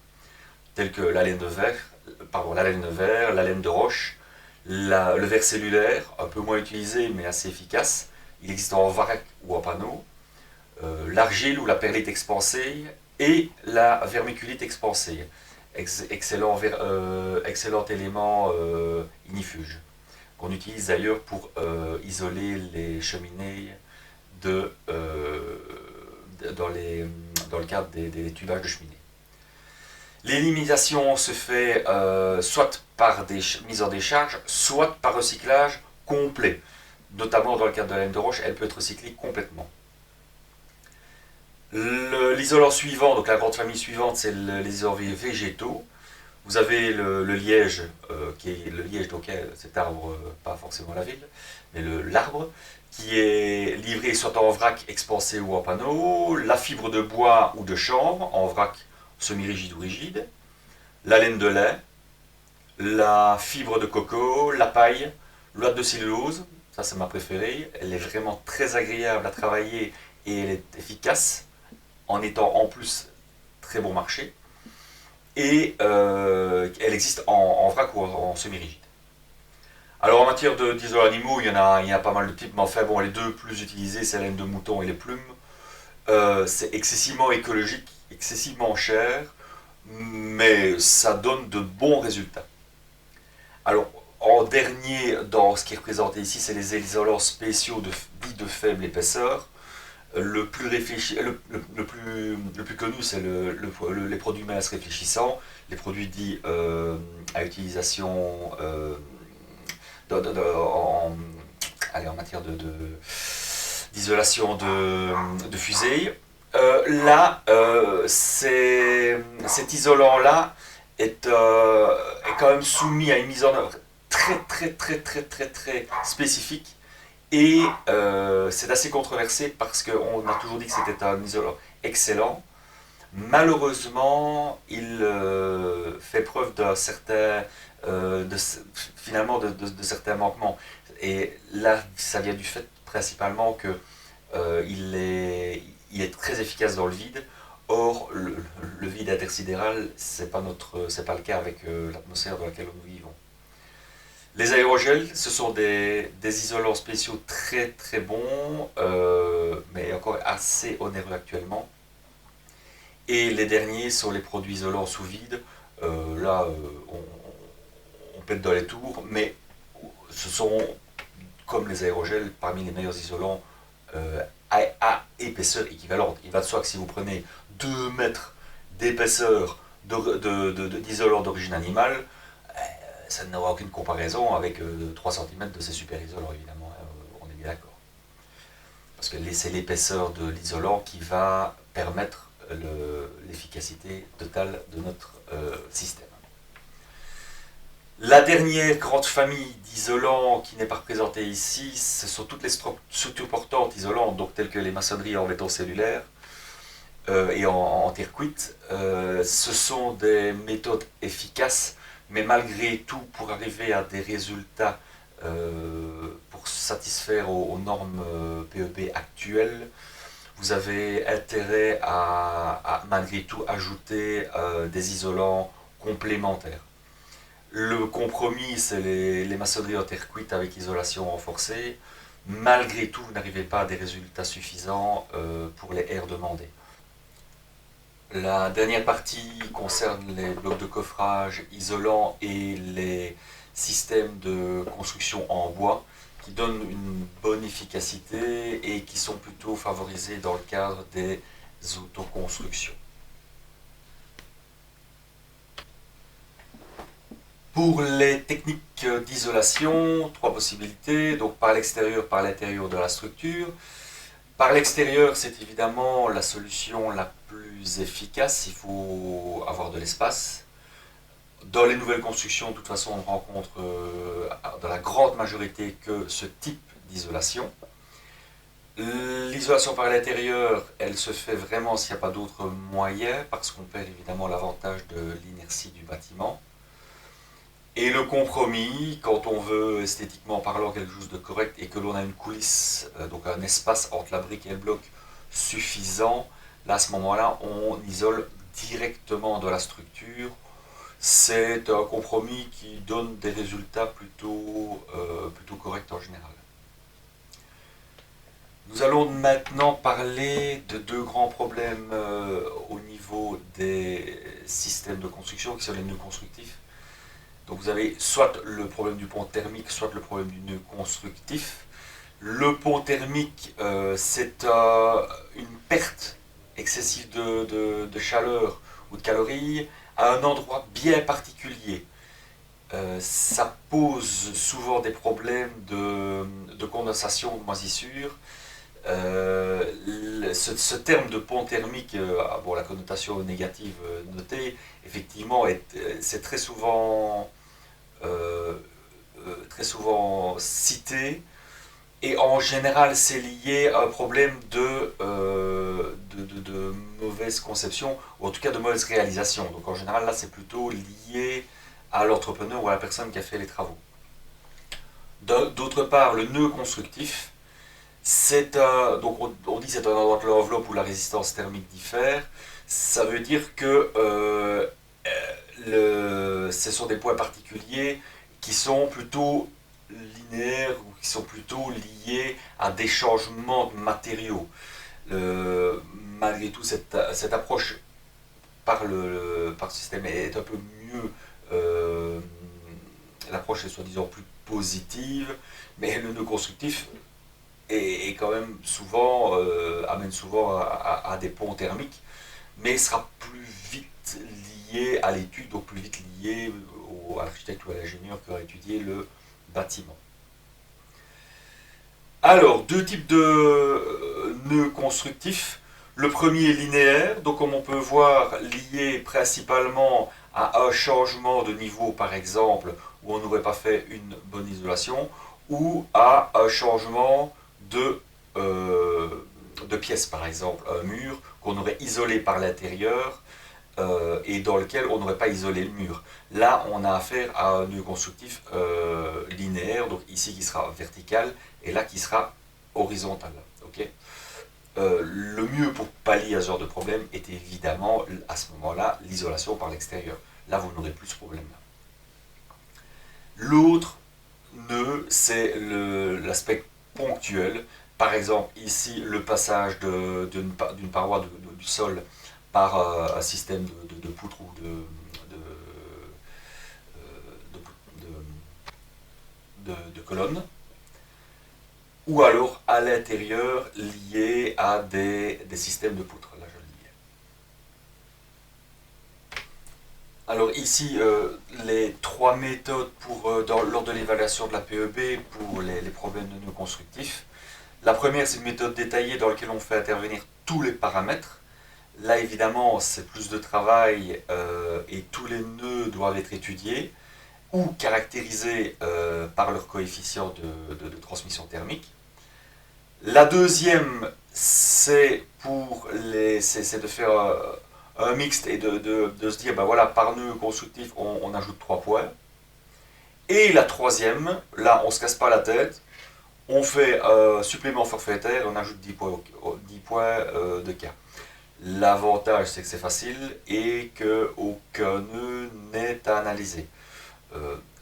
tels que la laine de verre, la laine de verre, la laine de roche, le verre cellulaire, un peu moins utilisé mais assez efficace. Il existe en vrac ou en panneau. L'argile ou la perlite expansée et la vermiculite expansée. Excellent élément ignifuge, qu'on utilise d'ailleurs pour isoler les cheminées dans le cadre des tubages de cheminée. L'élimination se fait soit par des mises en décharge, soit par recyclage complet. Notamment dans le cadre de la laine de roche, elle peut être recyclée complètement. L'isolant suivant, donc la grande famille suivante, c'est les isolants végétaux. Vous avez le liège, qui est le liège, donc cet arbre, pas forcément la ville, mais l'arbre, qui est livré soit en vrac expansé ou en panneau, la fibre de bois ou de chanvre, en vrac semi-rigide ou rigide, la laine de lait, la fibre de coco, la paille, l'ouate de cellulose, ça c'est ma préférée, elle est vraiment très agréable à travailler et elle est efficace, en étant en plus très bon marché, et elle existe en vrac ou en semi-rigide. Alors en matière d'isolants animaux, il y a pas mal de types, mais enfin bon, les deux plus utilisés, c'est la laine de mouton et les plumes. C'est excessivement écologique, excessivement cher, mais ça donne de bons résultats. Alors en dernier, dans ce qui est représenté ici, c'est les isolants spéciaux dits de faible épaisseur. Le plus réfléchi, le plus connu, c'est les produits minces réfléchissants, les produits dits à utilisation en matière d'isolation de fusée. Là, cet isolant-là est quand même soumis à une mise en œuvre très spécifique. Et c'est assez controversé parce qu'on a toujours dit que c'était un isolant excellent. Malheureusement, il fait preuve d'un certain, finalement de certains manquements. Et là, ça vient du fait principalement que il est très efficace dans le vide. Or, le vide intersidéral, c'est pas le cas avec l'atmosphère dans laquelle nous vivons. Les aérogels, ce sont des isolants spéciaux très bons, mais encore assez onéreux actuellement. Et les derniers sont les produits isolants sous vide. Là, on pète dans les tours, mais ce sont, comme les aérogels, parmi les meilleurs isolants à épaisseur équivalente. Il va de soi que si vous prenez 2 mètres d'épaisseur d'isolant d'origine animale, ça n'aura aucune comparaison avec 3 cm de ces super isolants, évidemment, on est bien d'accord. Parce que c'est l'épaisseur de l'isolant qui va permettre l'efficacité totale de notre système. La dernière grande famille d'isolants qui n'est pas représentée ici, ce sont toutes les structures portantes isolantes, donc telles que les maçonneries en béton cellulaire et en terre cuite. Ce sont des méthodes efficaces, mais malgré tout, pour arriver à des résultats, pour satisfaire aux normes PEB actuelles, vous avez intérêt à malgré tout ajouter des isolants complémentaires. Le compromis, c'est les maçonneries en terre cuite avec isolation renforcée. Malgré tout, vous n'arrivez pas à des résultats suffisants pour les R demandés. La dernière partie concerne les blocs de coffrage isolants et les systèmes de construction en bois qui donnent une bonne efficacité et qui sont plutôt favorisés dans le cadre des autoconstructions. Pour les techniques d'isolation, 3 possibilités, donc par l'extérieur, par l'intérieur de la structure. Par l'extérieur, c'est évidemment la solution la plus efficace, il faut avoir de l'espace. Dans les nouvelles constructions, de toute façon, on rencontre dans la grande majorité que ce type d'isolation. L'isolation par l'intérieur, elle se fait vraiment s'il n'y a pas d'autres moyens, parce qu'on perd évidemment l'avantage de l'inertie du bâtiment. Et le compromis, quand on veut esthétiquement parlant quelque chose de correct et que l'on a une coulisse, donc un espace entre la brique et le bloc suffisant, là à ce moment-là, on isole directement de la structure. c'est un compromis qui donne des résultats plutôt corrects en général. Nous allons maintenant parler de deux grands problèmes au niveau des systèmes de construction qui sont les nœuds constructifs. Donc vous avez soit le problème du pont thermique, soit le problème du nœud constructif. Le pont thermique, c'est une perte excessive de chaleur ou de calories à un endroit bien particulier. Ça pose souvent des problèmes de condensation, de moisissure. Ce terme de pont thermique, bon, la connotation négative notée, effectivement, c'est très souvent cité. Et en général, c'est lié à un problème de mauvaise conception, ou en tout cas de mauvaise réalisation. Donc en général, là, c'est plutôt lié à l'entrepreneur ou à la personne qui a fait les travaux. D'autre part, le nœud constructif, donc on dit c'est un endroit de l'enveloppe où la résistance thermique diffère. Ça veut dire que ce sont des points particuliers qui sont plutôt linéaires ou qui sont plutôt liés à des changements de matériaux. Malgré tout, cette approche par le système est un peu mieux. L'approche est soi-disant plus positive, mais le nœud constructif est quand même amène souvent à des ponts thermiques, mais sera plus vite lié à l'étude, donc plus vite lié à l'architecte ou à l'ingénieur qui aura étudié le bâtiment. Alors, deux types de nœuds constructifs. Le premier est linéaire, donc comme on peut voir, lié principalement à un changement de niveau, par exemple, où on n'aurait pas fait une bonne isolation, ou à un changement de pièce, par exemple, un mur qu'on aurait isolé par l'intérieur et dans lequel on n'aurait pas isolé le mur. Là, on a affaire à un nœud constructif linéaire, donc ici qui sera vertical et là qui sera horizontal. Okay, le mieux pour pallier à ce genre de problème est évidemment à ce moment-là l'isolation par l'extérieur. Là, vous n'aurez plus ce problème-là. L'autre nœud, c'est l'aspect ponctuel. Par exemple, ici, le passage d'une paroi du sol par un système de poutre ou de colonnes, ou alors à l'intérieur lié à des systèmes de poutres. Là, je le dis. Alors ici, les trois méthodes lors de l'évaluation de la PEB pour les problèmes de nœuds constructifs. La première, c'est une méthode détaillée dans laquelle on fait intervenir tous les paramètres. Là, évidemment, c'est plus de travail et tous les nœuds doivent être étudiés ou caractérisés par leur coefficient de transmission thermique. La deuxième, c'est de faire un mixte et de se dire, ben voilà, par nœud constructif, on ajoute 3 points. Et la troisième, là, on ne se casse pas la tête, on fait supplément forfaitaire, on ajoute 10 points de cas. L'avantage, c'est que c'est facile et qu'aucun nœud n'est à analyser.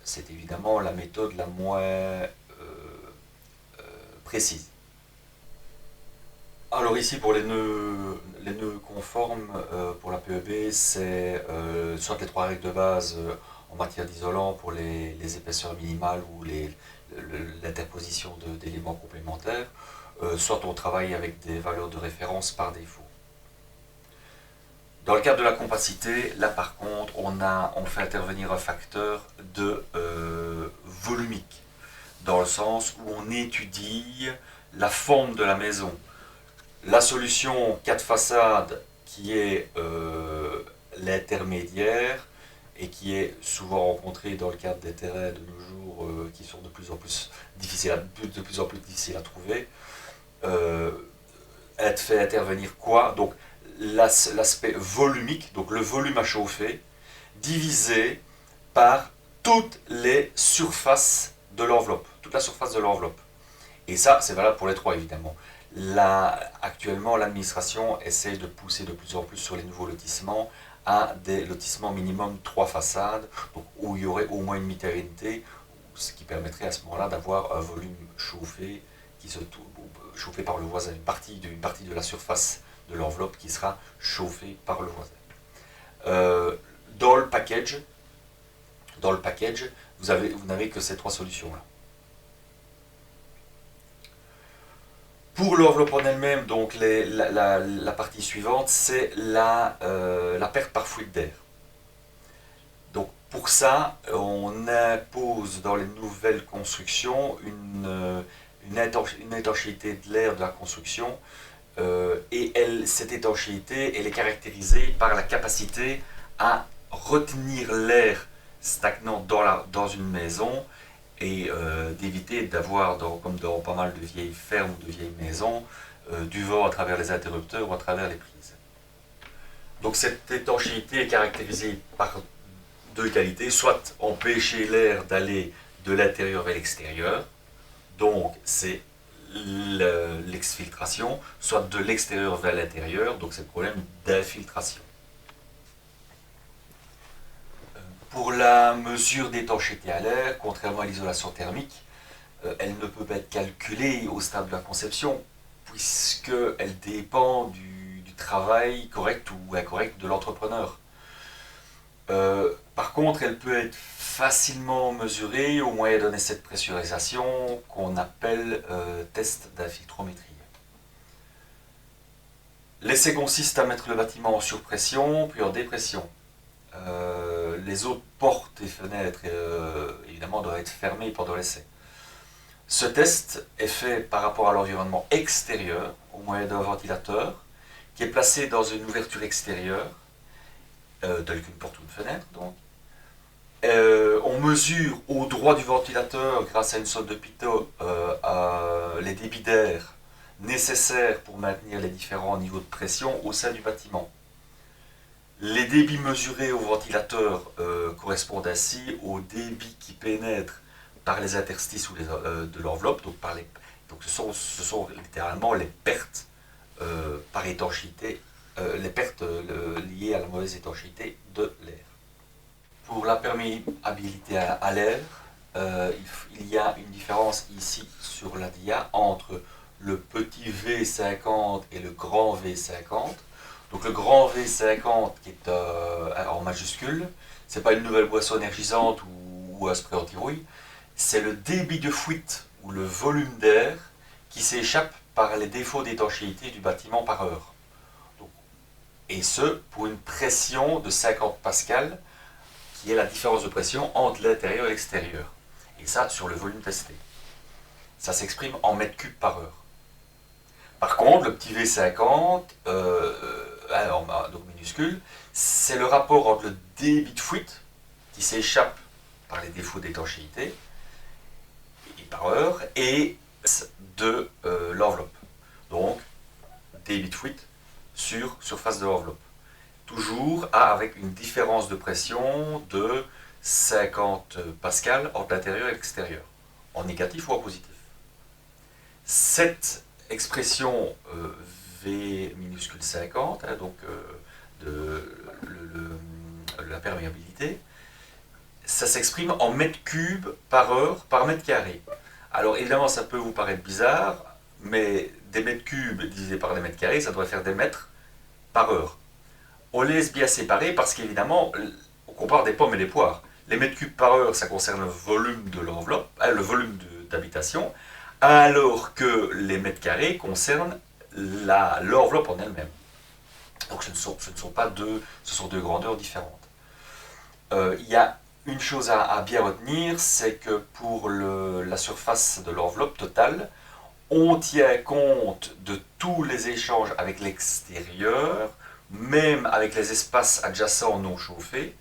C'est évidemment la méthode la moins précise. Alors ici, pour les nœuds conformes pour la PEB, c'est soit les 3 règles de base en matière d'isolant pour les épaisseurs minimales ou l'interposition d'éléments complémentaires, soit on travaille avec des valeurs de référence par défaut. Dans le cadre de la compacité, là par contre, on fait intervenir un facteur de volumique, dans le sens où on étudie la forme de la maison. La solution 4 façades, qui est l'intermédiaire, et qui est souvent rencontrée dans le cadre des terrains de nos jours qui sont de plus en plus difficiles à trouver, elle fait intervenir quoi? Donc l'aspect volumique, donc le volume à chauffer, divisé par toutes les surfaces de l'enveloppe, toute la surface de l'enveloppe. Et ça, c'est valable pour les trois, évidemment. Là, actuellement, l'administration essaie de pousser de plus en plus sur les nouveaux lotissements à des lotissements minimum 3 façades, donc où il y aurait au moins une miternité, ce qui permettrait à ce moment-là d'avoir un volume chauffé chauffé par le voisin, une partie de la surface de l'enveloppe qui sera chauffée par le voisin. Euh, dans le package, vous n'avez que ces trois solutions-là. Pour l'enveloppe en elle-même, donc la partie suivante, c'est la perte par fuite d'air. Donc pour ça, on impose dans les nouvelles constructions une étanchéité de l'air de la construction, et cette étanchéité, elle est caractérisée par la capacité à retenir l'air stagnant dans une maison, et d'éviter d'avoir, comme dans pas mal de vieilles fermes ou de vieilles maisons, du vent à travers les interrupteurs ou à travers les prises. Donc cette étanchéité est caractérisée par deux qualités: soit empêcher l'air d'aller de l'intérieur vers l'extérieur, donc c'est l'exfiltration, soit de l'extérieur vers l'intérieur, donc c'est le problème d'infiltration. Pour la mesure d'étanchéité à l'air, contrairement à l'isolation thermique, elle ne peut pas être calculée au stade de la conception, puisqu'elle dépend du travail correct ou incorrect de l'entrepreneur. Par contre, elle peut être facilement mesurée au moyen d'un essai de pressurisation qu'on appelle test d'infiltrométrie. L'essai consiste à mettre le bâtiment en surpression puis en dépression. Les autres portes et fenêtres, évidemment, doivent être fermées pendant l'essai. Ce test est fait par rapport à l'environnement extérieur, au moyen d'un ventilateur, qui est placé dans une ouverture extérieure, telle qu'une porte ou une fenêtre, donc. On mesure au droit du ventilateur, grâce à une sonde de pitot, les débits d'air nécessaires pour maintenir les différents niveaux de pression au sein du bâtiment. Les débits mesurés au ventilateur correspondent ainsi aux débits qui pénètrent par les interstices de l'enveloppe, donc ce sont littéralement les pertes par étanchéité, les pertes liées à la mauvaise étanchéité de l'air. Pour la perméabilité à l'air, il y a une différence ici sur la dia entre le petit V50 et le grand V50. Donc le grand V50 qui est en majuscule, c'est pas une nouvelle boisson énergisante ou un spray anti-rouille, c'est le débit de fuite ou le volume d'air qui s'échappe par les défauts d'étanchéité du bâtiment par heure. Et ce, pour une pression de 50 pascal, qui est la différence de pression entre l'intérieur et l'extérieur. Et ça, sur le volume testé. Ça s'exprime en mètres cubes par heure. Par contre, le petit V50, donc minuscule, c'est le rapport entre le débit de fuite, qui s'échappe par les défauts d'étanchéité, et par heure, et de l'enveloppe. Donc, débit de fuite sur surface de l'enveloppe. Toujours avec une différence de pression de 50 pascal entre l'intérieur et l'extérieur, en négatif ou en positif. Cette expression V minuscule 50, donc la perméabilité, ça s'exprime en mètres cubes par heure par mètre carré. Alors évidemment, ça peut vous paraître bizarre, mais des mètres cubes divisé par des mètres carrés, ça doit faire des mètres par heure. On les laisse bien séparés parce qu'évidemment, on compare des pommes et des poires. Les mètres cubes par heure, ça concerne le volume de l'enveloppe, le volume d'habitation, alors que les mètres carrés concernent l'enveloppe en elle-même. Donc ce sont deux grandeurs différentes. Il y a une chose à bien retenir, c'est que pour la surface de l'enveloppe totale, on tient compte de tous les échanges avec l'extérieur, même avec les espaces adjacents non chauffés,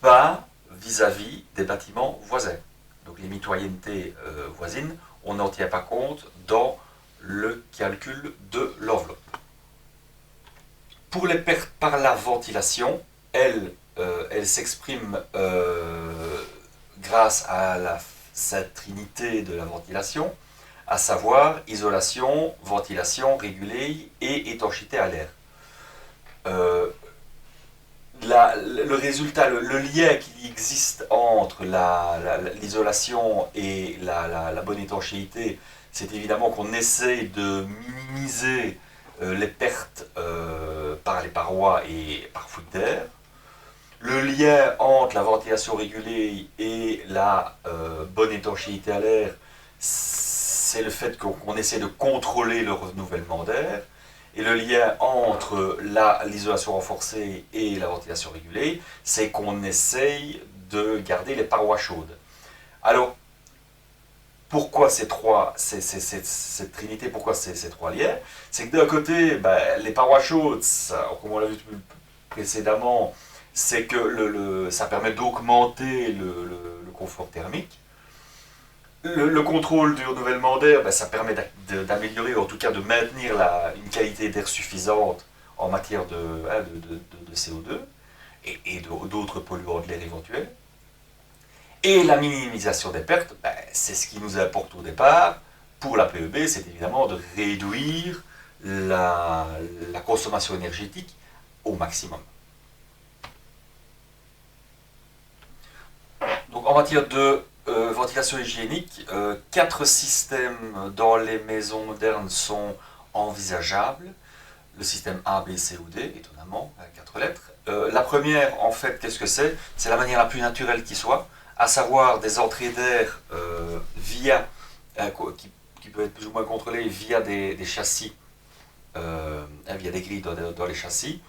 pas vis-à-vis des bâtiments voisins. Donc les mitoyennetés voisines, on n'en tient pas compte dans le calcul de l'enveloppe. Pour les pertes par la ventilation, elles s'expriment grâce à cette trinité de la ventilation, à savoir isolation, ventilation régulée et étanchéité à l'air. le résultat, le lien qui existe entre l'isolation et la bonne étanchéité, c'est évidemment qu'on essaie de minimiser les pertes par les parois et par fuite d'air. Le lien entre la ventilation régulée et la bonne étanchéité à l'air, c'est le fait qu'on essaie de contrôler le renouvellement d'air. Et le lien entre l'isolation renforcée et la ventilation régulée, c'est qu'on essaye de garder les parois chaudes. Alors, pourquoi cette trinité, pourquoi ces trois liens? C'est que d'un côté, ben, les parois chaudes, comme on l'a vu précédemment, c'est que ça permet d'augmenter le confort thermique. Le contrôle du renouvellement d'air, ben, ça permet d'améliorer, en tout cas de maintenir une qualité d'air suffisante en matière de CO2 et d'autres polluants de l'air éventuels. Et la minimisation des pertes, ben, c'est ce qui nous importe au départ. Pour la PEB, c'est évidemment de réduire la consommation énergétique au maximum. Donc en matière de ventilation hygiénique, 4 systèmes dans les maisons modernes sont envisageables. Le système A, B, C ou D, étonnamment, à 4 lettres. La première, en fait, qu'est-ce que c'est? C'est la manière la plus naturelle qui soit, à savoir des entrées d'air qui peuvent être plus ou moins contrôlées via des châssis, via des grilles dans les châssis,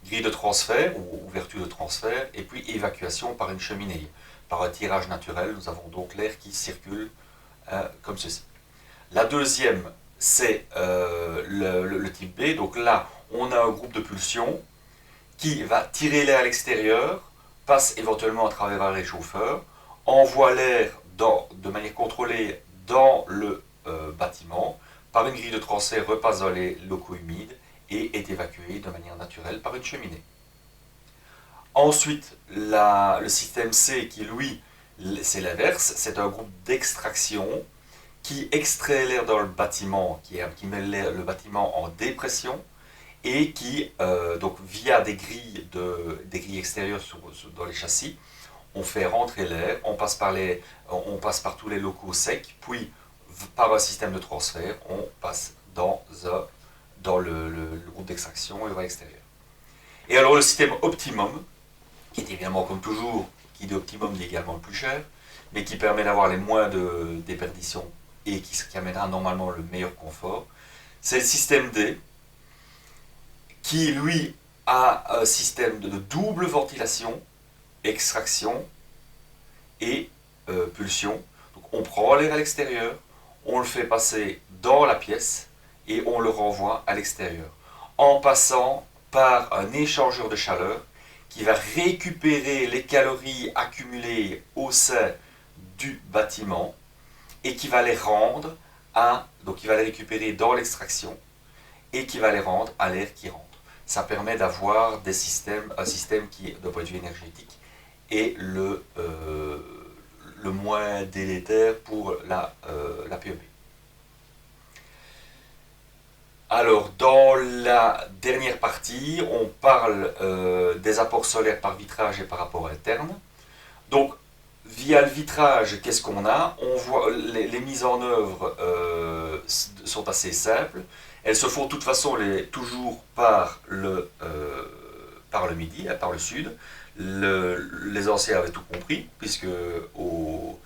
grille de transfert ou ouverture de transfert, et puis évacuation par une cheminée. Par un tirage naturel, nous avons donc l'air qui circule comme ceci. La deuxième, c'est le type B. Donc là, on a un groupe de pulsions qui va tirer l'air à l'extérieur, passe éventuellement à travers un réchauffeur, envoie l'air de manière contrôlée dans le bâtiment, par une grille de transfert repasse dans les locaux humides et est évacué de manière naturelle par une cheminée. Ensuite, le système C qui, lui, c'est l'inverse, c'est un groupe d'extraction qui extrait l'air dans le bâtiment, qui met le bâtiment en dépression et qui, donc via des grilles extérieures dans les châssis, on fait rentrer l'air, on passe par tous les locaux secs, puis par un système de transfert, on passe dans le groupe d'extraction et vers l'extérieur. Et alors le système optimum, qui est évidemment comme toujours, qui dit optimum dit également le plus cher, mais qui permet d'avoir les moins de déperditions et qui amènera normalement le meilleur confort, c'est le système D, qui lui a un système de double ventilation, extraction et pulsion. Donc on prend l'air à l'extérieur, on le fait passer dans la pièce et on le renvoie à l'extérieur, en passant par un échangeur de chaleur qui va récupérer les calories accumulées au sein du bâtiment et qui va les rendre donc il va les récupérer dans l'extraction et qui va les rendre à l'air qui rentre. Ça permet d'avoir un système qui, d'un point de vue énergétique, est le moins délétère pour la PEB. Alors, dans la dernière partie, on parle des apports solaires par vitrage et par rapport interne. Donc, via le vitrage, qu'est-ce qu'on a? On voit les mises en œuvre sont assez simples. Elles se font de toute façon toujours par le midi, par le sud. Les anciens avaient tout compris, puisque au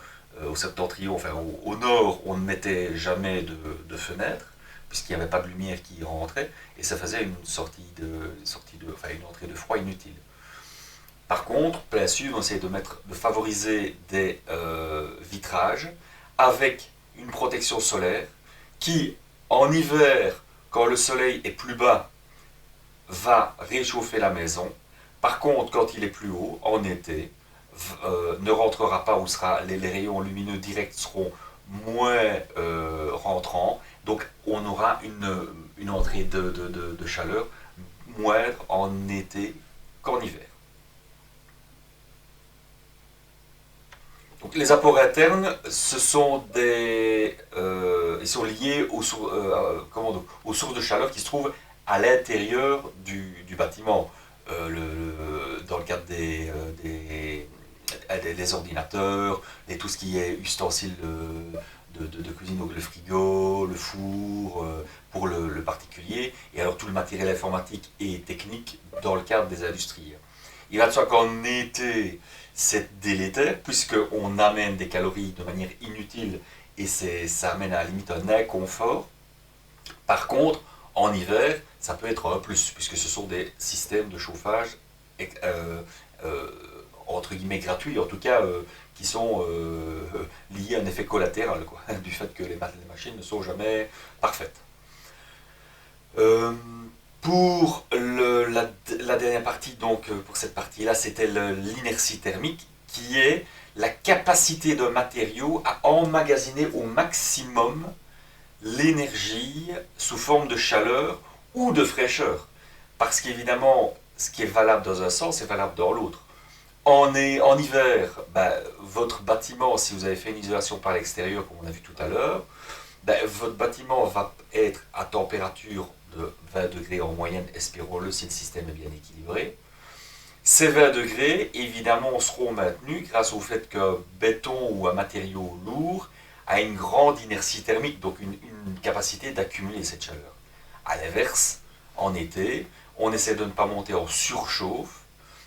septentrion, enfin au nord, on ne mettait jamais de fenêtre, puisqu'il n'y avait pas de lumière qui rentrait, et ça faisait une entrée de froid inutile. Par contre, plein sud, on essaie de favoriser des vitrages avec une protection solaire qui, en hiver, quand le soleil est plus bas, va réchauffer la maison. Par contre, quand il est plus haut, en été, ne rentrera pas, les rayons lumineux directs seront moins rentrants. Donc, on aura une entrée de chaleur moindre en été qu'en hiver. Donc, les apports internes, ils sont liés aux sources de chaleur qui se trouvent à l'intérieur du bâtiment. dans le cadre des ordinateurs, et tout ce qui est ustensiles de cuisine, donc le frigo, le four, pour le particulier, et alors tout le matériel informatique et technique dans le cadre des industries. Il va de soi qu'en été, c'est délétère, puisqu'on amène des calories de manière inutile, et ça amène à la limite un inconfort. Par contre, en hiver, ça peut être un plus, puisque ce sont des systèmes de chauffage euh, euh, entre guillemets gratuits, en tout cas qui sont liés à un effet collatéral, quoi, du fait que les machines ne sont jamais parfaites. Euh, pour la dernière partie, donc pour cette partie-là, c'était l'inertie thermique, qui est la capacité d'un matériau à emmagasiner au maximum l'énergie sous forme de chaleur ou de fraîcheur. Parce qu'évidemment, ce qui est valable dans un sens est valable dans l'autre. En hiver, ben, votre bâtiment, si vous avez fait une isolation par l'extérieur, comme on a vu tout à l'heure, ben, votre bâtiment va être à température de 20 degrés en moyenne, espérons-le, si le système est bien équilibré. Ces 20 degrés, évidemment, seront maintenus grâce au fait qu'un béton ou un matériau lourd a une grande inertie thermique, donc une capacité d'accumuler cette chaleur. À l'inverse, en été, on essaie de ne pas monter en surchauffe,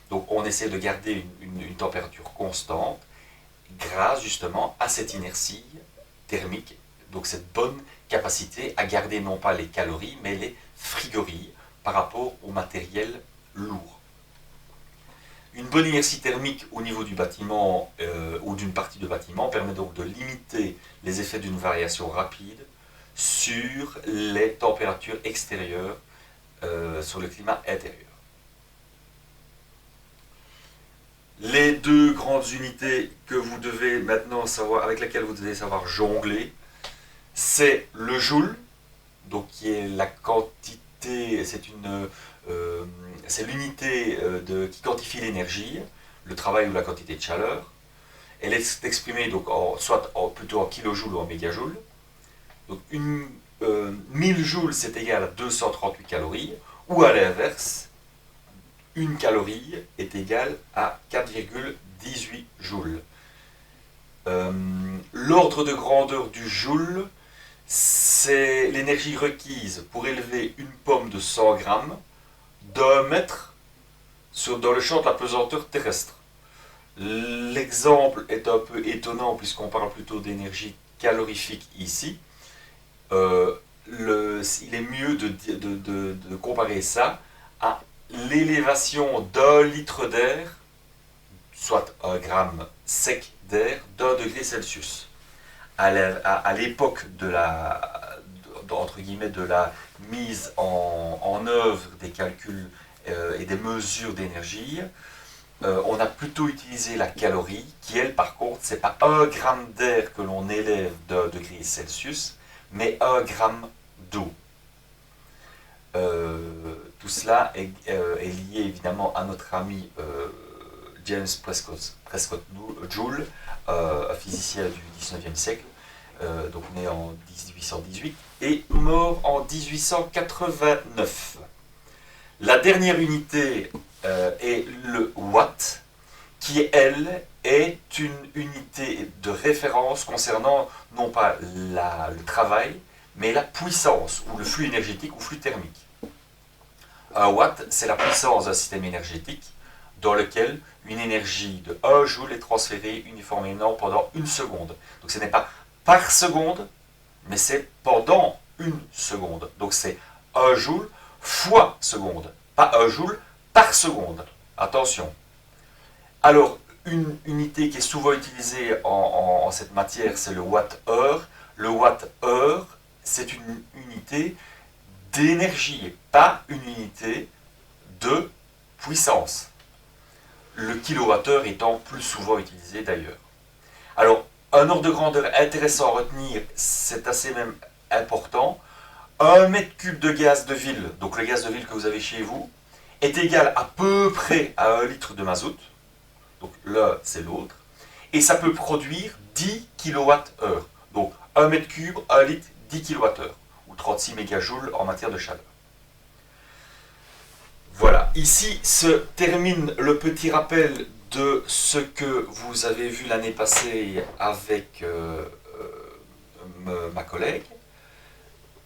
donc on essaie de garder une température constante grâce justement à cette inertie thermique, donc cette bonne capacité à garder non pas les calories, mais les frigories par rapport au matériel lourd. Une bonne inertie thermique au niveau du bâtiment ou d'une partie de bâtiment permet donc de limiter les effets d'une variation rapide sur les températures extérieures, sur le climat intérieur. Les deux grandes unités que vous devez maintenant savoir, avec lesquelles vous devez savoir jongler, c'est le joule, donc qui est la quantité, c'est l'unité qui quantifie l'énergie, le travail ou la quantité de chaleur. Elle est exprimée donc plutôt en kilojoules ou en mégajoules. Donc 1000 joules c'est égal à 238 calories, ou à l'inverse, une calorie est égale à 4,18 joules. L'ordre de grandeur du joule, c'est l'énergie requise pour élever une pomme de 100 grammes d'un mètre dans le champ de la pesanteur terrestre. L'exemple est un peu étonnant puisqu'on parle plutôt d'énergie calorifique ici. Il est mieux de comparer ça à l'élévation d'un litre d'air, soit un gramme sec d'air, d'un degré Celsius. À l'époque entre guillemets, de la mise en œuvre des calculs et des mesures d'énergie, on a plutôt utilisé la calorie, qui elle par contre, c'est pas un gramme d'air que l'on élève d'un degré Celsius, mais un gramme d'eau. Tout cela est lié évidemment à notre ami James Prescott Joule, un physicien du 19e siècle, donc né en 1818 et mort en 1889. La dernière unité est le watt, qui elle est une unité de référence concernant non pas le travail, mais la puissance, ou le flux énergétique ou flux thermique. Un watt, c'est la puissance d'un système énergétique dans lequel une énergie de 1 joule est transférée uniformément pendant une seconde. Donc ce n'est pas par seconde, mais c'est pendant une seconde. Donc c'est 1 joule fois seconde, pas 1 joule par seconde. Attention. Alors, une unité qui est souvent utilisée en cette matière, c'est le watt-heure. Le watt-heure, c'est une unité d'énergie, pas une unité de puissance. Le kilowattheure étant plus souvent utilisé d'ailleurs. Alors, un ordre de grandeur intéressant à retenir, c'est assez même important. 1 mètre cube de gaz de ville, donc le gaz de ville que vous avez chez vous, est égal à peu près à 1 litre de mazout. Donc l'un, c'est l'autre. Et ça peut produire 10 kWh. Donc 1 mètre cube, 1 litre, 10 kWh. Ou 36 mégajoules en matière de chaleur. Voilà. Ici se termine le petit rappel de ce que vous avez vu l'année passée avec ma collègue.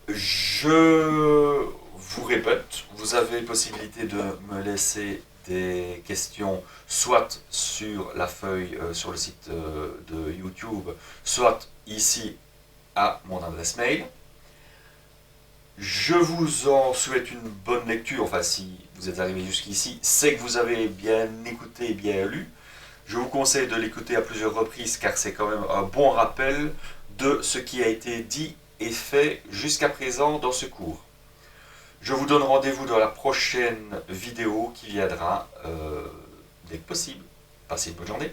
Je vous répète, vous avez possibilité de me laisser des questions soit sur la feuille, sur le site de YouTube, soit ici à mon adresse mail. Je vous en souhaite une bonne lecture, enfin si vous êtes arrivé jusqu'ici, c'est que vous avez bien écouté et bien lu. Je vous conseille de l'écouter à plusieurs reprises car c'est quand même un bon rappel de ce qui a été dit et fait jusqu'à présent dans ce cours. Je vous donne rendez-vous dans la prochaine vidéo qui viendra dès que possible. Passez une bonne journée.